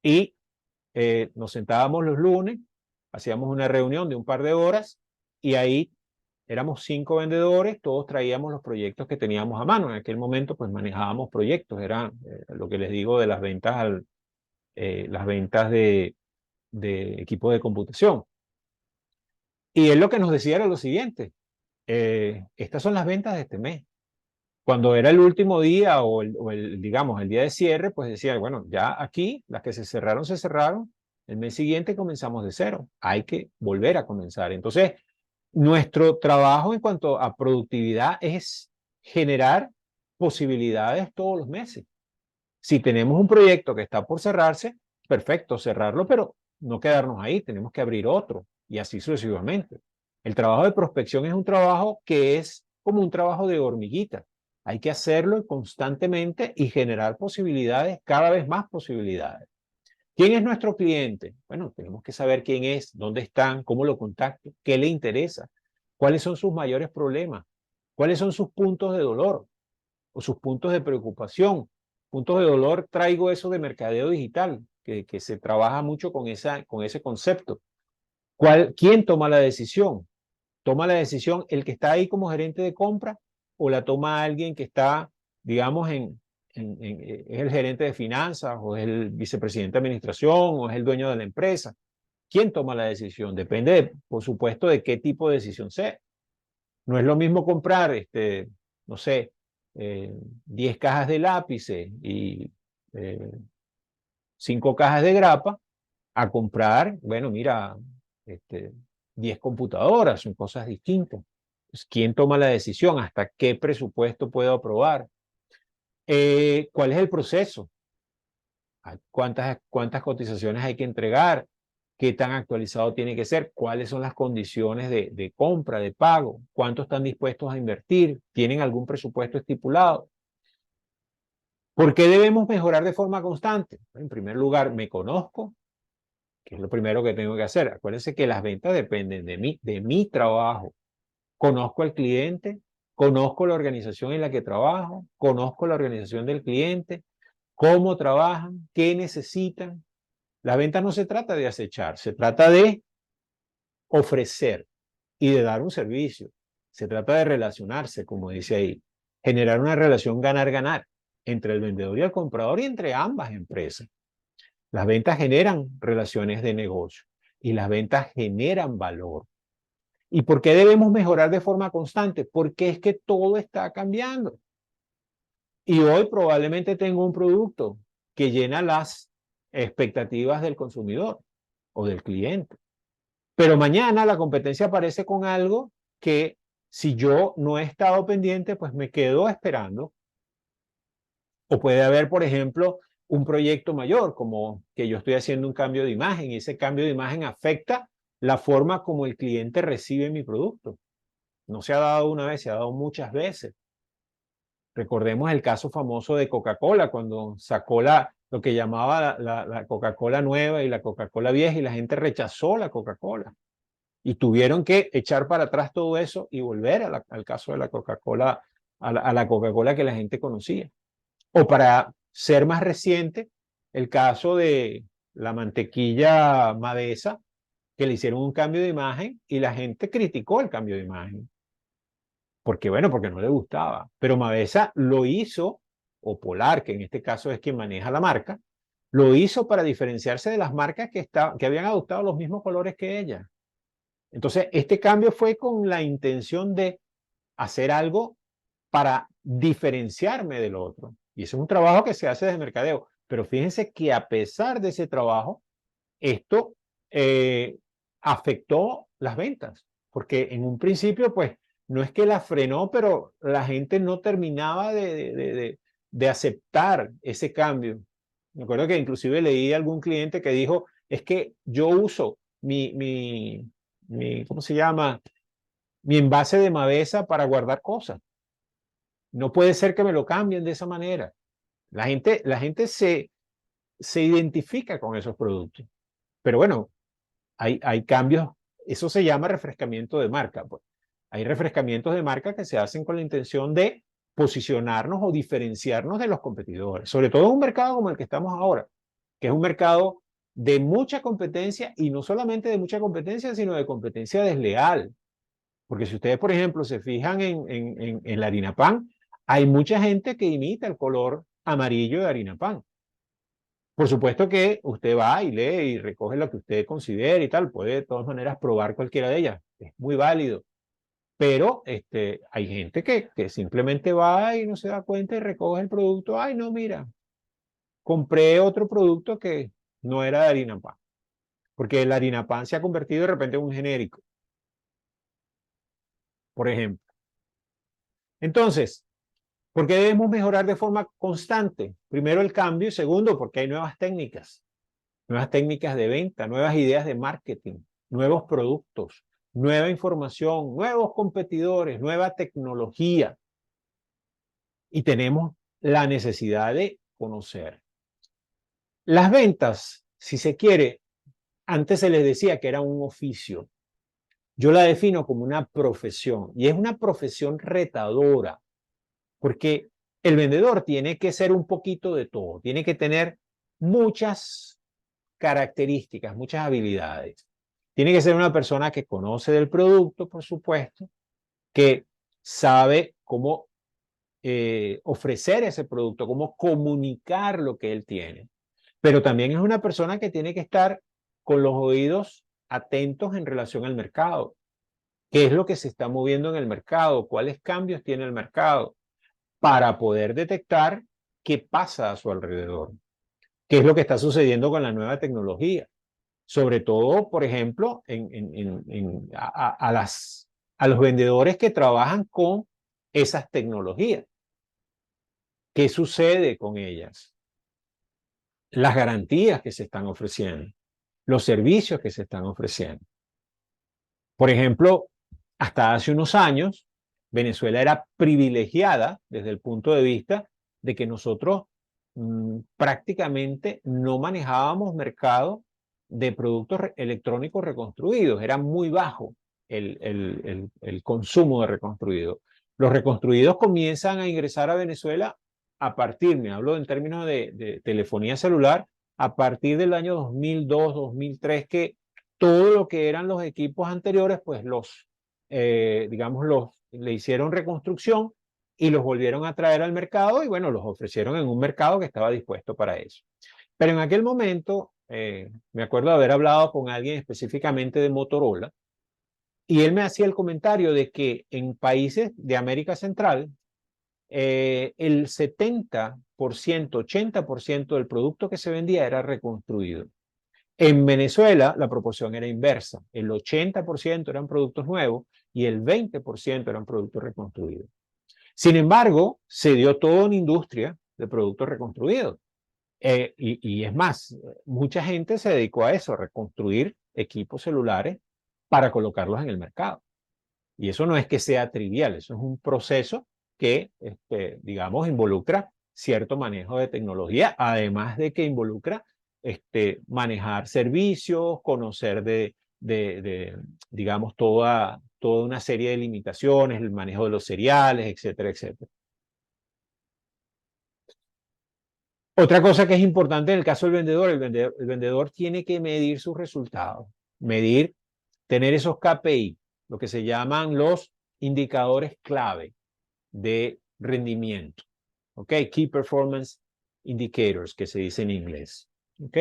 Speaker 1: Y nos sentábamos los lunes, hacíamos una reunión de un par de horas y ahí éramos 5 vendedores, todos traíamos los proyectos que teníamos a mano. En aquel momento pues manejábamos proyectos, era lo que les digo de las ventas, las ventas de equipo de computación. Y él lo que nos decía era lo siguiente: estas son las ventas de este mes. Cuando era el último día digamos, el día de cierre, pues decía, bueno, ya aquí las que se cerraron. El mes siguiente comenzamos de cero. Hay que volver a comenzar. Entonces, nuestro trabajo en cuanto a productividad es generar posibilidades todos los meses. Si tenemos un proyecto que está por cerrarse, perfecto, cerrarlo, pero no quedarnos ahí, tenemos que abrir otro y así sucesivamente. El trabajo de prospección es un trabajo que es como un trabajo de hormiguita. Hay que hacerlo constantemente y generar posibilidades, cada vez más posibilidades. ¿Quién es nuestro cliente? Bueno, tenemos que saber quién es, dónde están, cómo lo contacto, qué le interesa, cuáles son sus mayores problemas, cuáles son sus puntos de dolor o sus puntos de preocupación. Puntos de dolor, traigo eso de mercadeo digital, que se trabaja mucho con ese concepto. ¿Quién toma la decisión? ¿Toma la decisión el que está ahí como gerente de compra o la toma alguien que está, digamos, es el gerente de finanzas o es el vicepresidente de administración o es el dueño de la empresa? ¿Quién toma la decisión? Depende, por supuesto, de qué tipo de decisión sea. No es lo mismo comprar, no sé, 10 cajas de lápices y 5 cajas de grapa a comprar, bueno, mira, este, 10 computadoras, son cosas distintas. Pues, ¿quién toma la decisión? ¿Hasta qué presupuesto puedo aprobar? ¿Cuál es el proceso? ¿Cuántas cotizaciones hay que entregar? ¿Qué tan actualizado tiene que ser? ¿Cuáles son las condiciones de compra, de pago? ¿Cuánto están dispuestos a invertir? ¿Tienen algún presupuesto estipulado? ¿Por qué debemos mejorar de forma constante? En primer lugar, me conozco, que es lo primero que tengo que hacer. Acuérdense que las ventas dependen de mi trabajo. Conozco al cliente, conozco la organización en la que trabajo, conozco la organización del cliente, cómo trabajan, qué necesitan. La venta no se trata de acechar, se trata de ofrecer y de dar un servicio. Se trata de relacionarse, como dice ahí, generar una relación ganar-ganar entre el vendedor y el comprador y entre ambas empresas. Las ventas generan relaciones de negocio y las ventas generan valor. ¿Y por qué debemos mejorar de forma constante? Porque es que todo está cambiando. Y hoy probablemente tengo un producto que llena las expectativas del consumidor o del cliente. Pero mañana la competencia aparece con algo que si yo no he estado pendiente, pues me quedo esperando. O puede haber, por ejemplo, un proyecto mayor, como que yo estoy haciendo un cambio de imagen y ese cambio de imagen afecta la forma como el cliente recibe mi producto. No se ha dado una vez, se ha dado muchas veces. Recordemos el caso famoso de Coca-Cola, cuando sacó lo que llamaba la Coca-Cola nueva y la Coca-Cola vieja y la gente rechazó la Coca-Cola. Y tuvieron que echar para atrás todo eso y volver al caso de la Coca-Cola, a la Coca-Cola que la gente conocía. O para ser más reciente, el caso de la mantequilla Mavesa, que le hicieron un cambio de imagen y la gente criticó el cambio de imagen. Porque bueno, porque no le gustaba. Pero Mavesa lo hizo, o Polar, que en este caso es quien maneja la marca, lo hizo para diferenciarse de las marcas que habían adoptado los mismos colores que ella. Entonces, este cambio fue con la intención de hacer algo para diferenciarme del otro. Y eso es un trabajo que se hace desde mercadeo. Pero fíjense que a pesar de ese trabajo, esto afectó las ventas. Porque en un principio, pues, no es que la frenó, pero la gente no terminaba de aceptar ese cambio. Me acuerdo que inclusive leí a algún cliente que dijo, es que yo uso ¿cómo se llama? Mi envase de Mavesa para guardar cosas. No puede ser que me lo cambien de esa manera. La gente se identifica con esos productos. Pero bueno, hay cambios. Eso se llama refrescamiento de marca. Pues. Hay refrescamientos de marca que se hacen con la intención de posicionarnos o diferenciarnos de los competidores. Sobre todo en un mercado como el que estamos ahora, que es un mercado de mucha competencia y no solamente de mucha competencia, sino de competencia desleal. Porque si ustedes, por ejemplo, se fijan en la harina pan, hay mucha gente que imita el color amarillo de harina pan. Por supuesto que usted va y lee y recoge lo que usted considere y tal. Puede de todas maneras probar cualquiera de ellas. Es muy válido. Pero hay gente que simplemente va y no se da cuenta y recoge el producto. Ay, no, mira, compré otro producto que no era de harina pan. Porque la harina pan se ha convertido de repente en un genérico, por ejemplo. Entonces, ¿por qué debemos mejorar de forma constante? Primero el cambio y segundo, porque hay nuevas técnicas de venta, nuevas ideas de marketing, nuevos productos, nueva información, nuevos competidores, nueva tecnología. Y tenemos la necesidad de conocer. Las ventas, si se quiere, antes se les decía que era un oficio. Yo la defino como una profesión y es una profesión retadora porque el vendedor tiene que ser un poquito de todo, tiene que tener muchas características, muchas habilidades. Tiene que ser una persona que conoce del producto, por supuesto, que sabe cómo ofrecer ese producto, cómo comunicar lo que él tiene. Pero también es una persona que tiene que estar con los oídos atentos en relación al mercado. ¿Qué es lo que se está moviendo en el mercado? ¿Cuáles cambios tiene el mercado? Para poder detectar qué pasa a su alrededor. ¿Qué es lo que está sucediendo con la nueva tecnología? Sobre todo, por ejemplo, a los vendedores que trabajan con esas tecnologías. ¿Qué sucede con ellas? Las garantías que se están ofreciendo, los servicios que se están ofreciendo. Por ejemplo, hasta hace unos años, Venezuela era privilegiada desde el punto de vista de que nosotros prácticamente no manejábamos mercado de productos electrónicos reconstruidos. Era muy bajo el consumo de reconstruidos. Los reconstruidos comienzan a ingresar a Venezuela a partir, me hablo en términos de telefonía celular, a partir del año 2002, 2003, que todo lo que eran los equipos anteriores, pues le hicieron reconstrucción y los volvieron a traer al mercado y bueno, los ofrecieron en un mercado que estaba dispuesto para eso. Pero en aquel momento, me acuerdo de haber hablado con alguien específicamente de Motorola y él me hacía el comentario de que en países de América Central, el 70%, 80% del producto que se vendía era reconstruido. En Venezuela la proporción era inversa. El 80% eran productos nuevos y el 20% eran productos reconstruidos. Sin embargo, se dio toda una industria de productos reconstruidos. Y es más, mucha gente se dedicó a eso, a reconstruir equipos celulares para colocarlos en el mercado. Y eso no es que sea trivial, eso es un proceso que, digamos, involucra cierto manejo de tecnología, además de que involucra manejar servicios, conocer digamos, toda una serie de limitaciones, el manejo de los seriales, etcétera, etcétera. Otra cosa que es importante en el caso del vendedor, el vendedor tiene que medir sus resultados, tener esos KPI, lo que se llaman los indicadores clave de rendimiento. ¿Ok? Key Performance Indicators, que se dice en inglés. ¿Ok?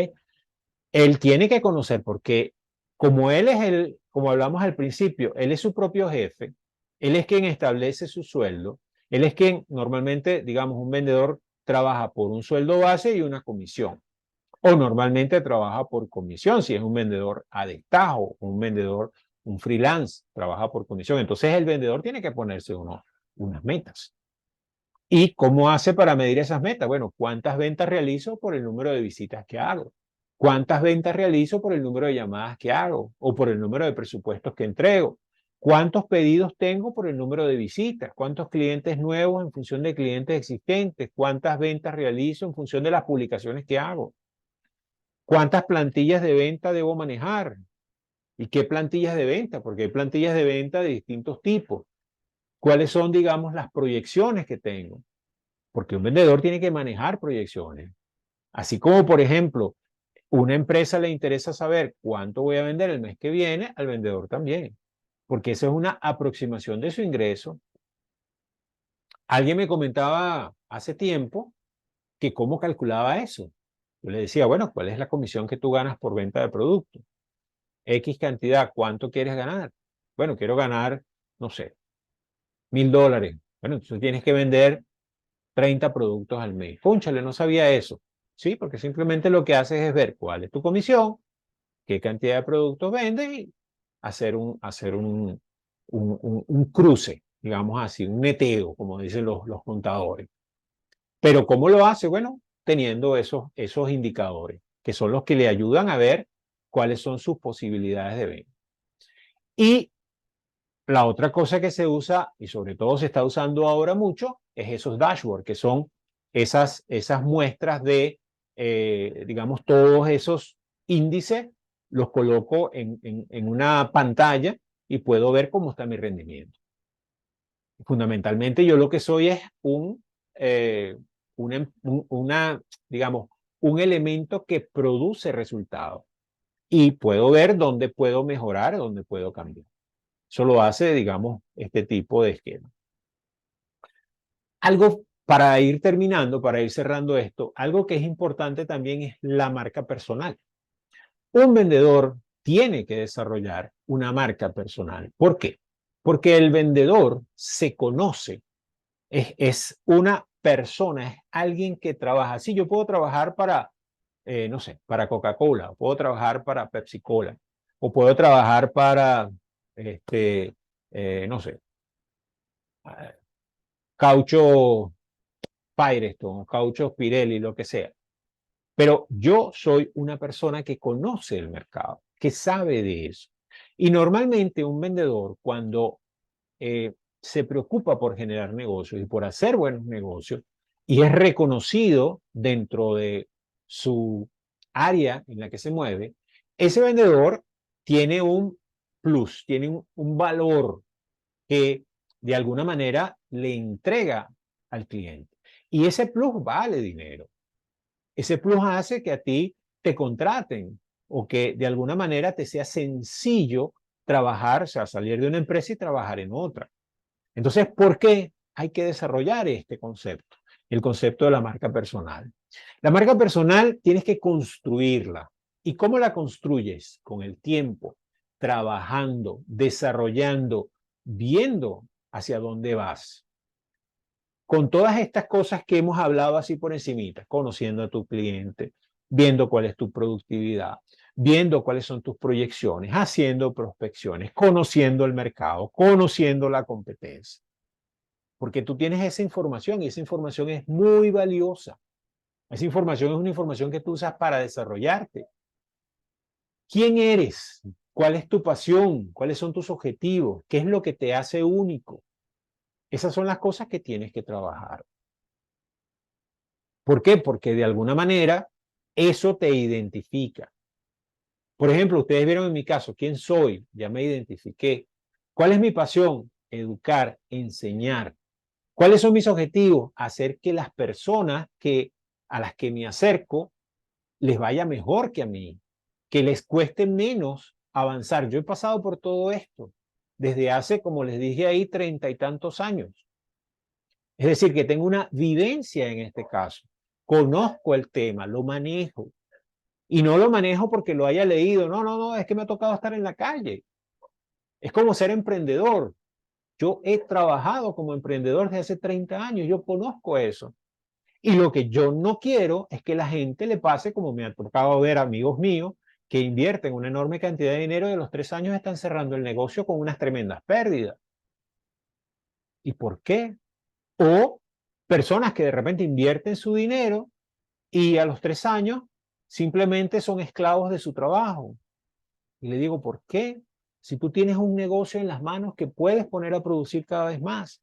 Speaker 1: Él tiene que conocer porque como él es como hablamos al principio, él es su propio jefe, él es quien establece su sueldo, él es quien normalmente, digamos, un vendedor trabaja por un sueldo base y una comisión. O normalmente trabaja por comisión, si es un vendedor a destajo, un vendedor, un freelance, trabaja por comisión. Entonces el vendedor tiene que ponerse unas metas. ¿Y cómo hace para medir esas metas? Bueno, ¿cuántas ventas realizo por el número de visitas que hago? ¿Cuántas ventas realizo por el número de llamadas que hago? ¿O por el número de presupuestos que entrego? ¿Cuántos pedidos tengo por el número de visitas? ¿Cuántos clientes nuevos en función de clientes existentes? ¿Cuántas ventas realizo en función de las publicaciones que hago? ¿Cuántas plantillas de venta debo manejar? ¿Y qué plantillas de venta? Porque hay plantillas de venta de distintos tipos. ¿Cuáles son, digamos, las proyecciones que tengo? Porque un vendedor tiene que manejar proyecciones. Así como, por ejemplo, una empresa le interesa saber cuánto voy a vender el mes que viene, al vendedor también. Porque esa es una aproximación de su ingreso. Alguien me comentaba hace tiempo que cómo calculaba eso. Yo le decía, bueno, ¿cuál es la comisión que tú ganas por venta de producto? X cantidad, ¿cuánto quieres ganar? Bueno, quiero ganar, no sé, $1.000. Bueno, entonces tienes que vender 30 productos al mes. Cónchale, no sabía eso. Sí, porque simplemente lo que haces es ver cuál es tu comisión, qué cantidad de productos vendes y hacer un cruce, digamos así, un neteo, como dicen los contadores. Pero ¿cómo lo hace? Bueno, teniendo esos indicadores, que son los que le ayudan a ver cuáles son sus posibilidades de venta. Y la otra cosa que se usa, y sobre todo se está usando ahora mucho, es esos dashboards, que son esas muestras de, digamos, todos esos índices, los coloco en una pantalla y puedo ver cómo está mi rendimiento. Fundamentalmente yo lo que soy es digamos, un elemento que produce resultados y puedo ver dónde puedo mejorar, dónde puedo cambiar. Eso lo hace, digamos, este tipo de esquema. Algo para ir terminando, para ir cerrando esto, algo que es importante también es la marca personal. Un vendedor tiene que desarrollar una marca personal. ¿Por qué? Porque el vendedor se conoce, es una persona, es alguien que trabaja. Sí, yo puedo trabajar para, no sé, para Coca-Cola, puedo trabajar para Pepsi-Cola, o puedo trabajar para, no sé, Caucho Firestone, Caucho Pirelli, lo que sea. Pero yo soy una persona que conoce el mercado, que sabe de eso. Y normalmente un vendedor, cuando se preocupa por generar negocios y por hacer buenos negocios, y es reconocido dentro de su área en la que se mueve, ese vendedor tiene un plus, tiene un valor que de alguna manera le entrega al cliente. Y ese plus vale dinero. Ese plus hace que a ti te contraten o que de alguna manera te sea sencillo trabajar, o sea, salir de una empresa y trabajar en otra. Entonces, ¿por qué hay que desarrollar este concepto? El concepto de la marca personal. La marca personal tienes que construirla. ¿Y cómo la construyes? Con el tiempo, trabajando, desarrollando, viendo hacia dónde vas. Con todas estas cosas que hemos hablado así por encimita, conociendo a tu cliente, viendo cuál es tu productividad, viendo cuáles son tus proyecciones, haciendo prospecciones, conociendo el mercado, conociendo la competencia. Porque tú tienes esa información y esa información es muy valiosa. Esa información es una información que tú usas para desarrollarte. ¿Quién eres? ¿Cuál es tu pasión? ¿Cuáles son tus objetivos? ¿Qué es lo que te hace único? Esas son las cosas que tienes que trabajar. ¿Por qué? Porque de alguna manera eso te identifica. Por ejemplo, ustedes vieron en mi caso, ¿quién soy? Ya me identifiqué. ¿Cuál es mi pasión? Educar, enseñar. ¿Cuáles son mis objetivos? Hacer que las personas a las que me acerco les vaya mejor que a mí, que les cueste menos avanzar. Yo he pasado por todo esto desde hace, como les dije ahí, 30 y tantos años. Es decir, que tengo una vivencia en este caso. Conozco el tema, lo manejo. Y no lo manejo porque lo haya leído. No, no, no, es que me ha tocado estar en la calle. Es como ser emprendedor. Yo he trabajado como emprendedor desde hace 30 años. Yo conozco eso. Y lo que yo no quiero es que la gente le pase como me ha tocado ver amigos míos que invierten una enorme cantidad de dinero y a los 3 años están cerrando el negocio con unas tremendas pérdidas. ¿Y por qué? O personas que de repente invierten su dinero y a los 3 años simplemente son esclavos de su trabajo. Y le digo, ¿por qué? Si tú tienes un negocio en las manos que puedes poner a producir cada vez más.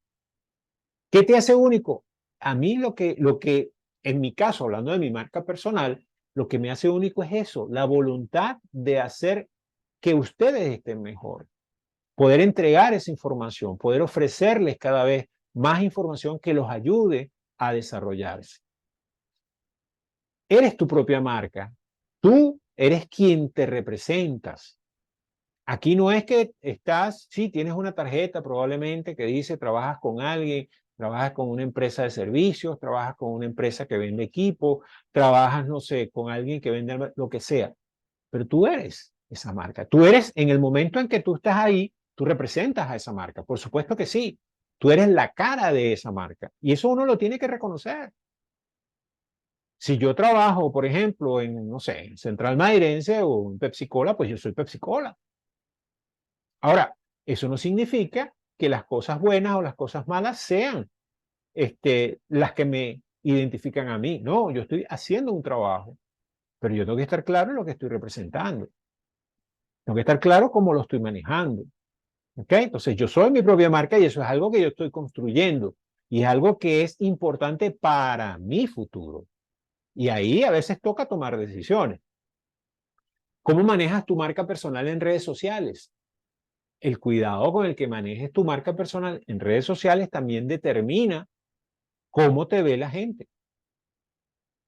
Speaker 1: ¿Qué te hace único? A mí en mi caso, hablando de mi marca personal, lo que me hace único es eso, la voluntad de hacer que ustedes estén mejor, poder entregar esa información, poder ofrecerles cada vez más información que los ayude a desarrollarse. Eres tu propia marca, tú eres quien te representas. Aquí no es que sí, tienes una tarjeta probablemente que dice trabajas con alguien, trabajas con una empresa de servicios, trabajas con una empresa que vende equipo, trabajas, no sé, con alguien que vende lo que sea, pero tú eres esa marca. Tú eres, en el momento en que tú estás ahí, tú representas a esa marca, por supuesto que sí. Tú eres la cara de esa marca y eso uno lo tiene que reconocer. Si yo trabajo, por ejemplo, en, no sé, en Central Mairense o en Pepsi Cola, pues yo soy Pepsi Cola. Ahora, eso no significa que las cosas buenas o las cosas malas sean las que me identifican a mí. No, yo estoy haciendo un trabajo, pero yo tengo que estar claro en lo que estoy representando. Tengo que estar claro cómo lo estoy manejando. ¿Ok? Entonces, yo soy mi propia marca y eso es algo que yo estoy construyendo y es algo que es importante para mi futuro. Y ahí a veces toca tomar decisiones. ¿Cómo manejas tu marca personal en redes sociales? El cuidado con el que manejes tu marca personal en redes sociales también determina cómo te ve la gente.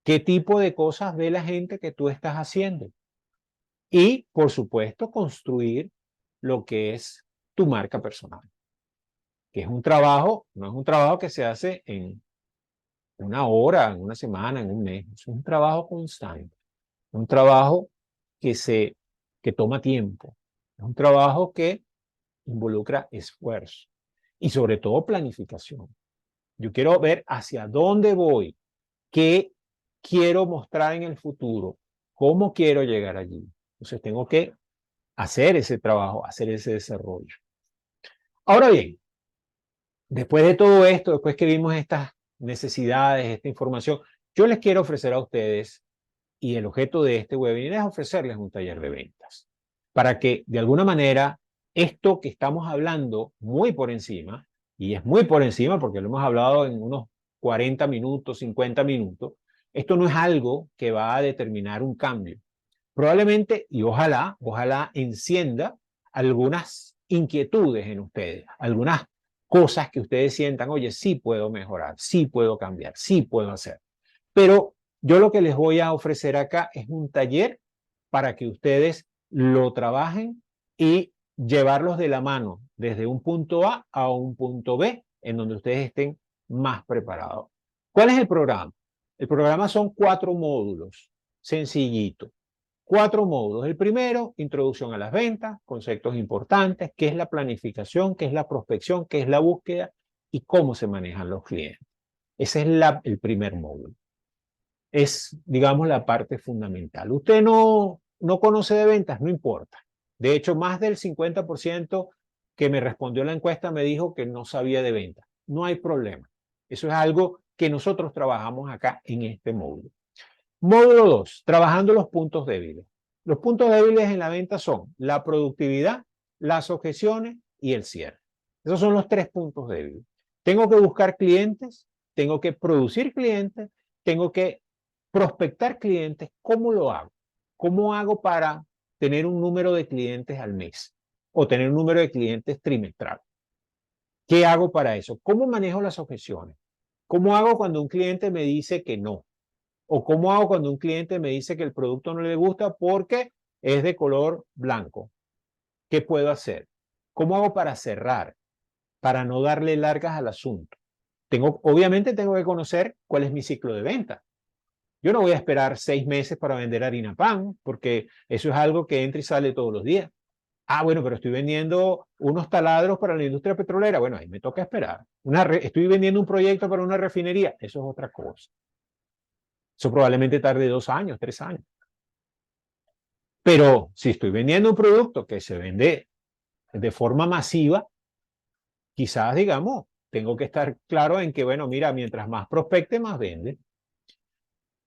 Speaker 1: ¿Qué tipo de cosas ve la gente que tú estás haciendo? Y, por supuesto, construir lo que es tu marca personal, que es un trabajo, no es un trabajo que se hace en una hora, en una semana, en un mes. Es un trabajo constante, un trabajo que que toma tiempo, es un trabajo que involucra esfuerzo y sobre todo planificación. Yo quiero ver hacia dónde voy, qué quiero mostrar en el futuro, cómo quiero llegar allí. Entonces tengo que hacer ese trabajo, hacer ese desarrollo. Ahora bien, después de todo esto, después que vimos estas necesidades, esta información, yo les quiero ofrecer a ustedes, y el objeto de este webinar es ofrecerles un taller de ventas, para que de alguna manera esto que estamos hablando muy por encima, y es muy por encima porque lo hemos hablado en unos 40 minutos, 50 minutos, esto no es algo que va a determinar un cambio. Probablemente, y ojalá encienda algunas inquietudes en ustedes, algunas cosas que ustedes sientan, oye, sí puedo mejorar, sí puedo cambiar, sí puedo hacer. Pero yo lo que les voy a ofrecer acá es un taller para que ustedes lo trabajen y llevarlos de la mano desde un punto a un punto B, en donde ustedes estén más preparados. ¿Cuál es el programa? El programa son 4 módulos, sencillito. 4 módulos. El primero, introducción a las ventas, conceptos importantes, qué es la planificación, qué es la prospección, qué es la búsqueda y cómo se manejan los clientes. Ese es el primer módulo. Es, digamos, la parte fundamental. Usted no conoce de ventas, no importa. De hecho, más del 50% que me respondió la encuesta me dijo que no sabía de ventas. No hay problema. Eso es algo que nosotros trabajamos acá en este módulo. Módulo 2, trabajando los puntos débiles. Los puntos débiles en la venta son la productividad, las objeciones y el cierre. Esos son los 3 puntos débiles. Tengo que buscar clientes, tengo que producir clientes, tengo que prospectar clientes. ¿Cómo lo hago? ¿Cómo hago para tener un número de clientes al mes o tener un número de clientes trimestral? ¿Qué hago para eso? ¿Cómo manejo las objeciones? ¿Cómo hago cuando un cliente me dice que no? ¿O cómo hago cuando un cliente me dice que el producto no le gusta porque es de color blanco? ¿Qué puedo hacer? ¿Cómo hago para cerrar? Para no darle largas al asunto. Obviamente tengo que conocer cuál es mi ciclo de venta. Yo no voy a esperar 6 meses para vender harina pan, porque eso es algo que entra y sale todos los días. Ah, bueno, pero estoy vendiendo unos taladros para la industria petrolera. Bueno, ahí me toca esperar. Estoy vendiendo un proyecto para una refinería. Eso es otra cosa. Eso probablemente tarde 2 años, 3 años. Pero si estoy vendiendo un producto que se vende de forma masiva, quizás, digamos, tengo que estar claro en que, bueno, mira, mientras más prospecte, más vende.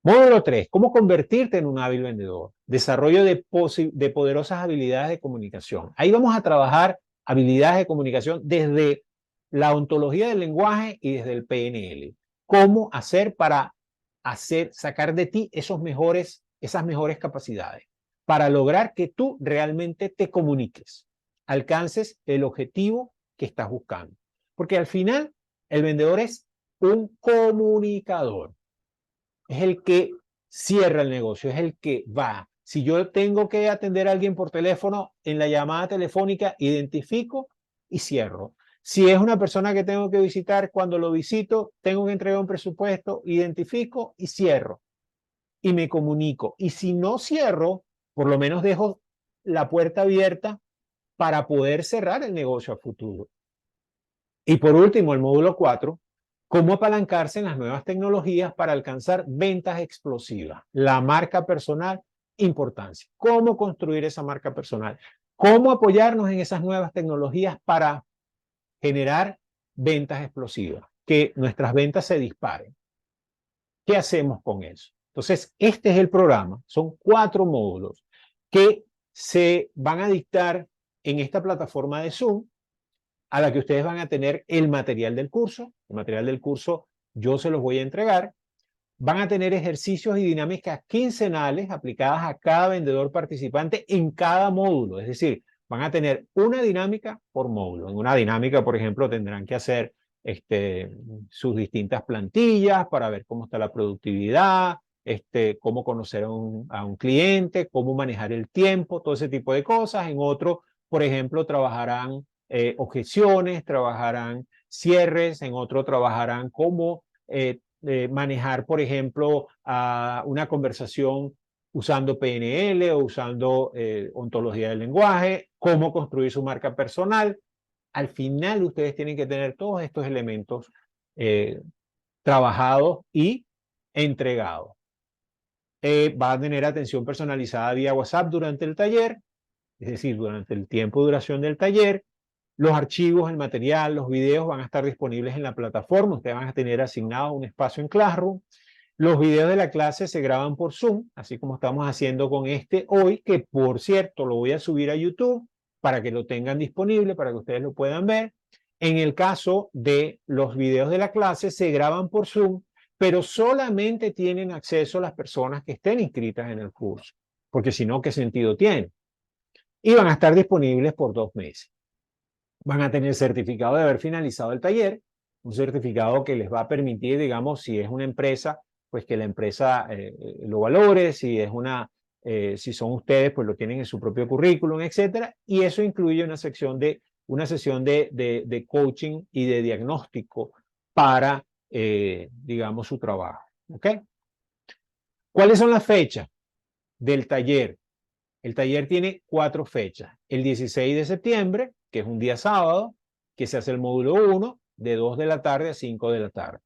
Speaker 1: Módulo 3, ¿cómo convertirte en un hábil vendedor? Desarrollo de poderosas habilidades de comunicación. Ahí vamos a trabajar habilidades de comunicación desde la ontología del lenguaje y desde el PNL. ¿Cómo hacer para sacar de ti esas mejores capacidades? Para lograr que tú realmente te comuniques, alcances el objetivo que estás buscando. Porque al final, el vendedor es un comunicador. Es el que cierra el negocio, es el que va. Si yo tengo que atender a alguien por teléfono, en la llamada telefónica identifico y cierro. Si es una persona que tengo que visitar, cuando lo visito, tengo que entregar un presupuesto, identifico y cierro. Y me comunico. Y si no cierro, por lo menos dejo la puerta abierta para poder cerrar el negocio a futuro. Y por último, el módulo 4, cómo apalancarse en las nuevas tecnologías para alcanzar ventas explosivas. La marca personal, importancia. Cómo construir esa marca personal. Cómo apoyarnos en esas nuevas tecnologías para generar ventas explosivas. Que nuestras ventas se disparen. ¿Qué hacemos con eso? Entonces, este es el programa. Son 4 módulos que se van a dictar en esta plataforma de Zoom, a la que ustedes van a tener el material del curso. El material del curso yo se los voy a entregar. Van a tener ejercicios y dinámicas quincenales aplicadas a cada vendedor participante en cada módulo. Es decir, van a tener una dinámica por módulo. En una dinámica, por ejemplo, tendrán que hacer sus distintas plantillas para ver cómo está la productividad, cómo conocer a un cliente, cómo manejar el tiempo, todo ese tipo de cosas. En otro, por ejemplo, trabajarán objeciones, trabajarán cierres, en otro trabajarán cómo manejar, por ejemplo, una conversación usando PNL o usando ontología del lenguaje, cómo construir su marca personal. Al final ustedes tienen que tener todos estos elementos trabajados y entregados. Va a tener atención personalizada vía WhatsApp durante el taller, es decir, durante el tiempo de duración del taller. Los archivos, el material, los videos van a estar disponibles en la plataforma. Ustedes van a tener asignado un espacio en Classroom. Los videos de la clase se graban por Zoom, así como estamos haciendo con este hoy, que por cierto lo voy a subir a YouTube para que lo tengan disponible, para que ustedes lo puedan ver. En el caso de los videos de la clase, se graban por Zoom, pero solamente tienen acceso las personas que estén inscritas en el curso, porque si no, ¿qué sentido tiene? Y van a estar disponibles por 2 meses. Van a tener certificado de haber finalizado el taller, un certificado que les va a permitir, digamos, si es una empresa, pues que la empresa lo valore, si son ustedes, pues lo tienen en su propio currículum, etcétera. Y eso incluye una sesión de coaching y de diagnóstico para, digamos, su trabajo. ¿Ok? ¿Cuáles son las fechas del taller? El taller tiene 4 fechas. El 16 de septiembre, que es un día sábado, que se hace el módulo 1, de 2 de la tarde a 5 de la tarde.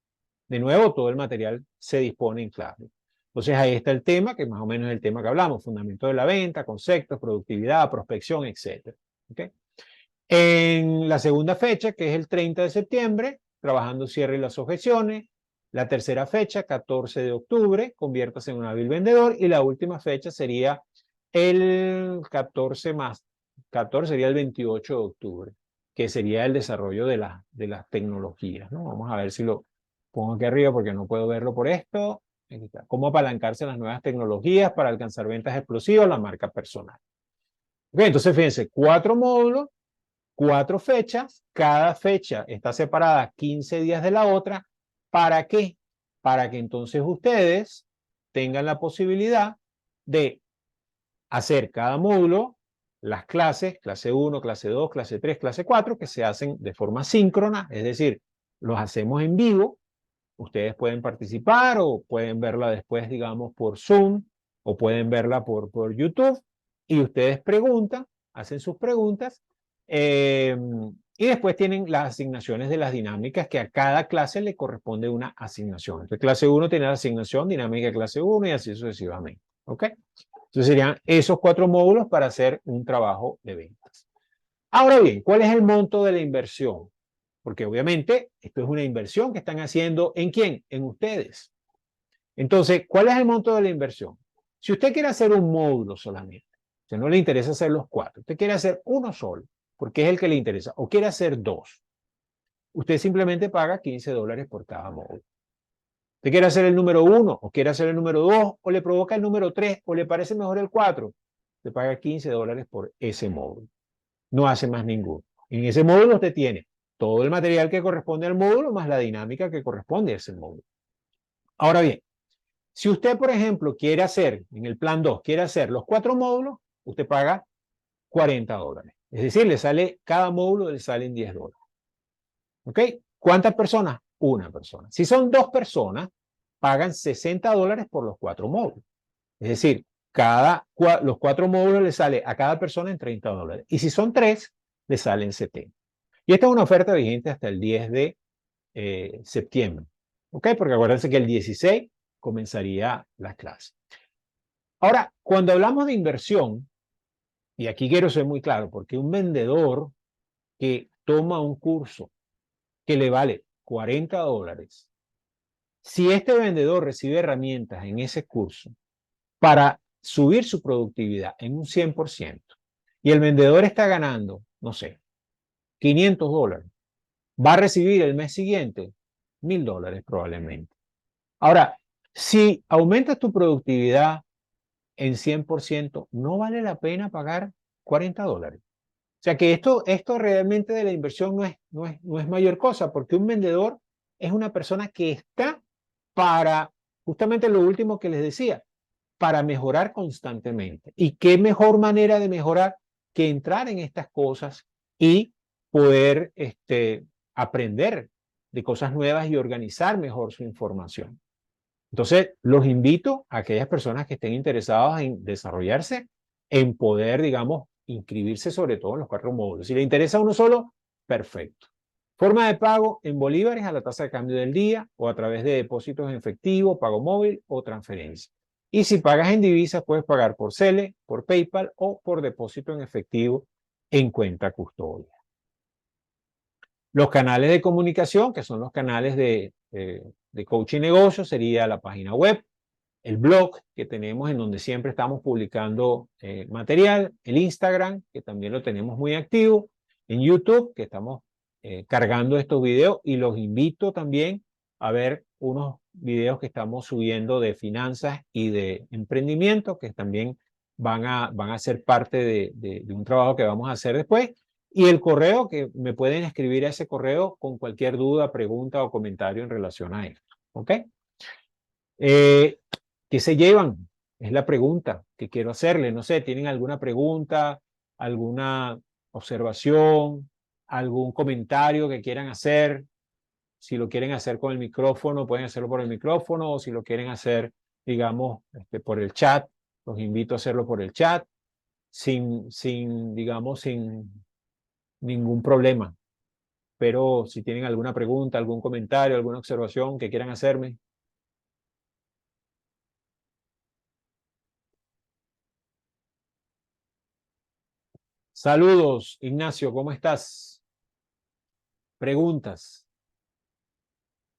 Speaker 1: De nuevo, todo el material se dispone en clase. Entonces, ahí está el tema, que más o menos es el tema que hablamos, fundamento de la venta, conceptos, productividad, prospección, etc. ¿Okay? En la segunda fecha, que es el 30 de septiembre, trabajando cierre y las objeciones. La tercera fecha, 14 de octubre, conviértase en un hábil vendedor. Y la última fecha sería el 14 sería el 28 de octubre, que sería el desarrollo de las tecnologías, ¿no? Vamos a ver si lo pongo aquí arriba porque no puedo verlo por esto. Cómo apalancarse en las nuevas tecnologías para alcanzar ventas explosivas, la marca personal. Okay, entonces, fíjense, 4 módulos, 4 fechas. Cada fecha está separada 15 días de la otra. ¿Para qué? Para que entonces ustedes tengan la posibilidad de hacer cada módulo, las clases, clase 1, clase 2, clase 3, clase 4, que se hacen de forma síncrona, es decir, los hacemos en vivo. Ustedes pueden participar o pueden verla después, digamos, por Zoom o pueden verla por YouTube y ustedes preguntan, hacen sus preguntas y después tienen las asignaciones de las dinámicas que a cada clase le corresponde una asignación. Entonces, clase 1 tiene la asignación dinámica de clase 1 y así sucesivamente. ¿Ok? Entonces serían esos 4 módulos para hacer un trabajo de ventas. Ahora bien, ¿cuál es el monto de la inversión? Porque obviamente esto es una inversión que están haciendo ¿en quién? En ustedes. Entonces, ¿cuál es el monto de la inversión? Si usted quiere hacer un módulo solamente, si no le interesa hacer los 4, usted quiere hacer uno solo, porque es el que le interesa, o quiere hacer 2, usted simplemente paga $15 por cada módulo. ¿Usted quiere hacer el número 1 o quiere hacer el número 2 o le provoca el número 3 o le parece mejor el 4? Usted paga $15 por ese módulo. No hace más ninguno. En ese módulo usted tiene todo el material que corresponde al módulo más la dinámica que corresponde a ese módulo. Ahora bien, si usted, por ejemplo, quiere hacer, en el plan 2, quiere hacer los 4 módulos, usted paga $40. Es decir, cada módulo le salen $10. ¿Ok? ¿Cuántas personas? Una persona. Si son 2 personas, pagan $60 por los 4 módulos. Es decir, los 4 módulos le sale a cada persona en $30. Y si son 3, le salen $70. Y esta es una oferta vigente hasta el 10 de septiembre. ¿Ok? Porque acuérdense que el 16 comenzaría las clases. Ahora, cuando hablamos de inversión, y aquí quiero ser muy claro, porque un vendedor que toma un curso que le vale $40, si este vendedor recibe herramientas en ese curso para subir su productividad en un 100%, y el vendedor está ganando, no sé, $500, va a recibir el mes siguiente $1,000 probablemente. Ahora, si aumentas tu productividad en 100%, no vale la pena pagar $40. O sea que esto realmente de la inversión no es mayor cosa, porque un vendedor es una persona que está para, justamente lo último que les decía, para mejorar constantemente. ¿Y qué mejor manera de mejorar que entrar en estas cosas y poder aprender de cosas nuevas y organizar mejor su información? Entonces, los invito a aquellas personas que estén interesadas en desarrollarse, en poder, digamos, inscribirse sobre todo en los 4 módulos. Si le interesa uno solo, perfecto. Forma de pago en bolívares a la tasa de cambio del día o a través de depósitos en efectivo, pago móvil o transferencia. Y si pagas en divisas, puedes pagar por Cele, por PayPal o por depósito en efectivo en cuenta custodia. Los canales de comunicación, que son los canales de coaching negocio, sería la página web, el blog que tenemos en donde siempre estamos publicando material, el Instagram, que también lo tenemos muy activo, en YouTube, que estamos cargando estos videos, y los invito también a ver unos videos que estamos subiendo de finanzas y de emprendimiento, que también van a ser parte de un trabajo que vamos a hacer después. Y el correo, que me pueden escribir a ese correo con cualquier duda, pregunta o comentario en relación a esto. ¿Ok? ¿Qué se llevan? Es la pregunta que quiero hacerle. No sé, ¿tienen alguna pregunta, alguna observación, algún comentario que quieran hacer? Si lo quieren hacer con el micrófono, pueden hacerlo por el micrófono, o si lo quieren hacer, digamos, por el chat, los invito a hacerlo por el chat, digamos, sin ningún problema. Pero si tienen alguna pregunta, algún comentario, alguna observación que quieran hacerme. Saludos, Ignacio, ¿cómo estás? Preguntas.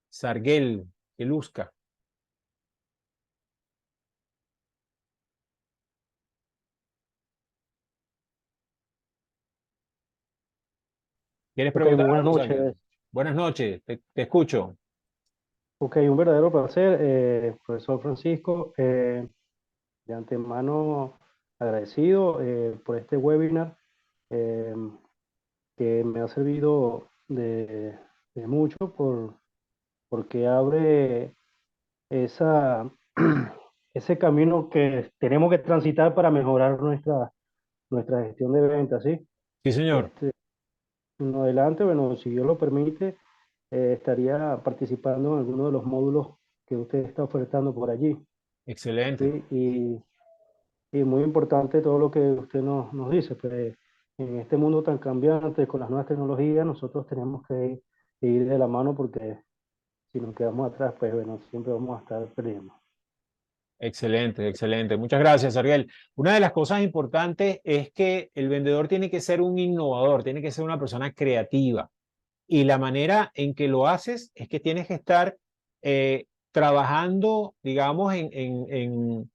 Speaker 1: Sarguel, Elusca. ¿Quieres
Speaker 2: Ok, muy
Speaker 1: preguntar
Speaker 2: buenas
Speaker 1: algo, Sarguel?
Speaker 2: noches.
Speaker 1: Buenas noches, te escucho.
Speaker 2: Ok, un verdadero placer, profesor Francisco. De antemano agradecido por este webinar eh, que me ha servido de mucho porque abre esa, ese camino que tenemos que transitar para mejorar nuestra gestión de ventas, ¿sí?
Speaker 1: Sí, señor.
Speaker 2: Este, en adelante, bueno, si Dios lo permite, estaría participando en alguno de los módulos que usted está ofertando por allí.
Speaker 1: Excelente.
Speaker 2: ¿Sí? Y muy importante todo lo que usted nos dice, pues en este mundo tan cambiante con las nuevas tecnologías, nosotros tenemos que ir de la mano porque si nos quedamos atrás, pues bueno, siempre vamos a estar perdiendo.
Speaker 1: Excelente, excelente. Muchas gracias, Ariel. Una de las cosas importantes es que el vendedor tiene que ser un innovador, tiene que ser una persona creativa. Y la manera en que lo haces es que tienes que estar trabajando, digamos, en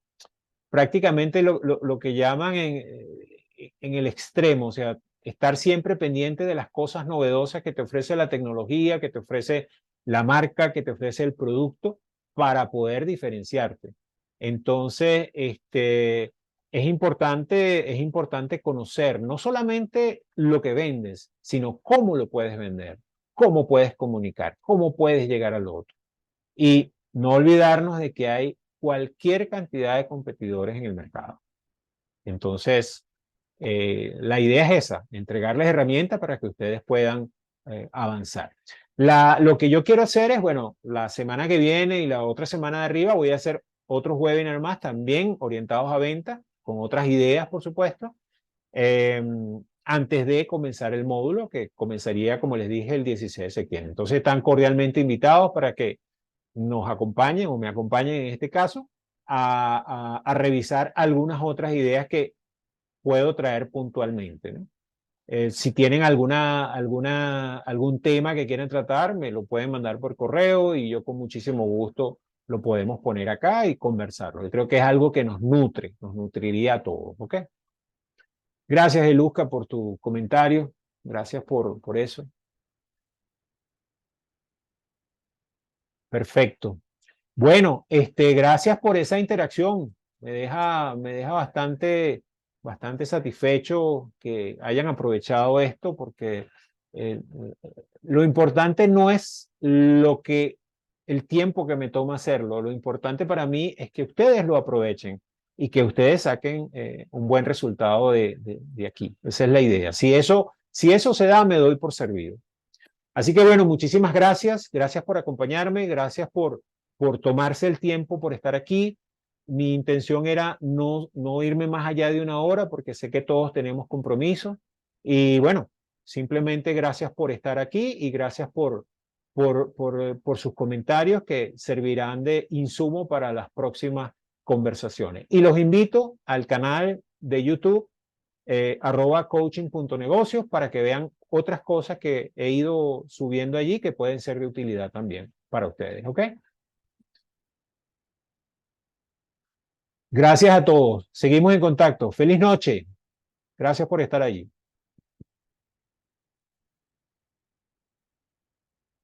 Speaker 1: prácticamente lo que llaman en el extremo, o sea, estar siempre pendiente de las cosas novedosas que te ofrece la tecnología, que te ofrece la marca, que te ofrece el producto para poder diferenciarte. Entonces, es importante conocer no solamente lo que vendes, sino cómo lo puedes vender, cómo puedes comunicar, cómo puedes llegar al otro. Y no olvidarnos de que hay cualquier cantidad de competidores en el mercado. Entonces, la idea es esa, entregarles herramientas para que ustedes puedan avanzar. Lo que yo quiero hacer es, bueno, la semana que viene y la otra semana de arriba voy a hacer otros webinars más también orientados a venta, con otras ideas, por supuesto. antes de comenzar el módulo, que comenzaría, como les dije, el 16 de septiembre. Entonces están cordialmente invitados para que nos acompañen o me acompañen en este caso a revisar algunas otras ideas que puedo traer puntualmente, ¿no? Si tienen algún tema que quieran tratar, me lo pueden mandar por correo y yo con muchísimo gusto lo podemos poner acá y conversarlo. Yo creo que es algo que nos nutriría a todos, ¿ok? Gracias, Eluca, por tu comentario. Gracias por eso. Perfecto. Bueno, gracias por esa interacción. Me deja bastante satisfecho que hayan aprovechado esto porque lo importante no es el tiempo que me toma hacerlo. Lo importante para mí es que ustedes lo aprovechen y que ustedes saquen un buen resultado de aquí. Esa es la idea. Si eso se da, me doy por servido. Así que bueno, muchísimas gracias. Gracias por acompañarme. Gracias por tomarse el tiempo, por estar aquí. Mi intención era no irme más allá de una hora porque sé que todos tenemos compromiso. Y bueno, simplemente gracias por estar aquí y gracias por sus comentarios que servirán de insumo para las próximas conversaciones. Y los invito al canal de YouTube @coaching.negocios para que vean otras cosas que he ido subiendo allí que pueden ser de utilidad también para ustedes, ¿ok? Gracias a todos. Seguimos en contacto. Feliz noche. Gracias por estar allí.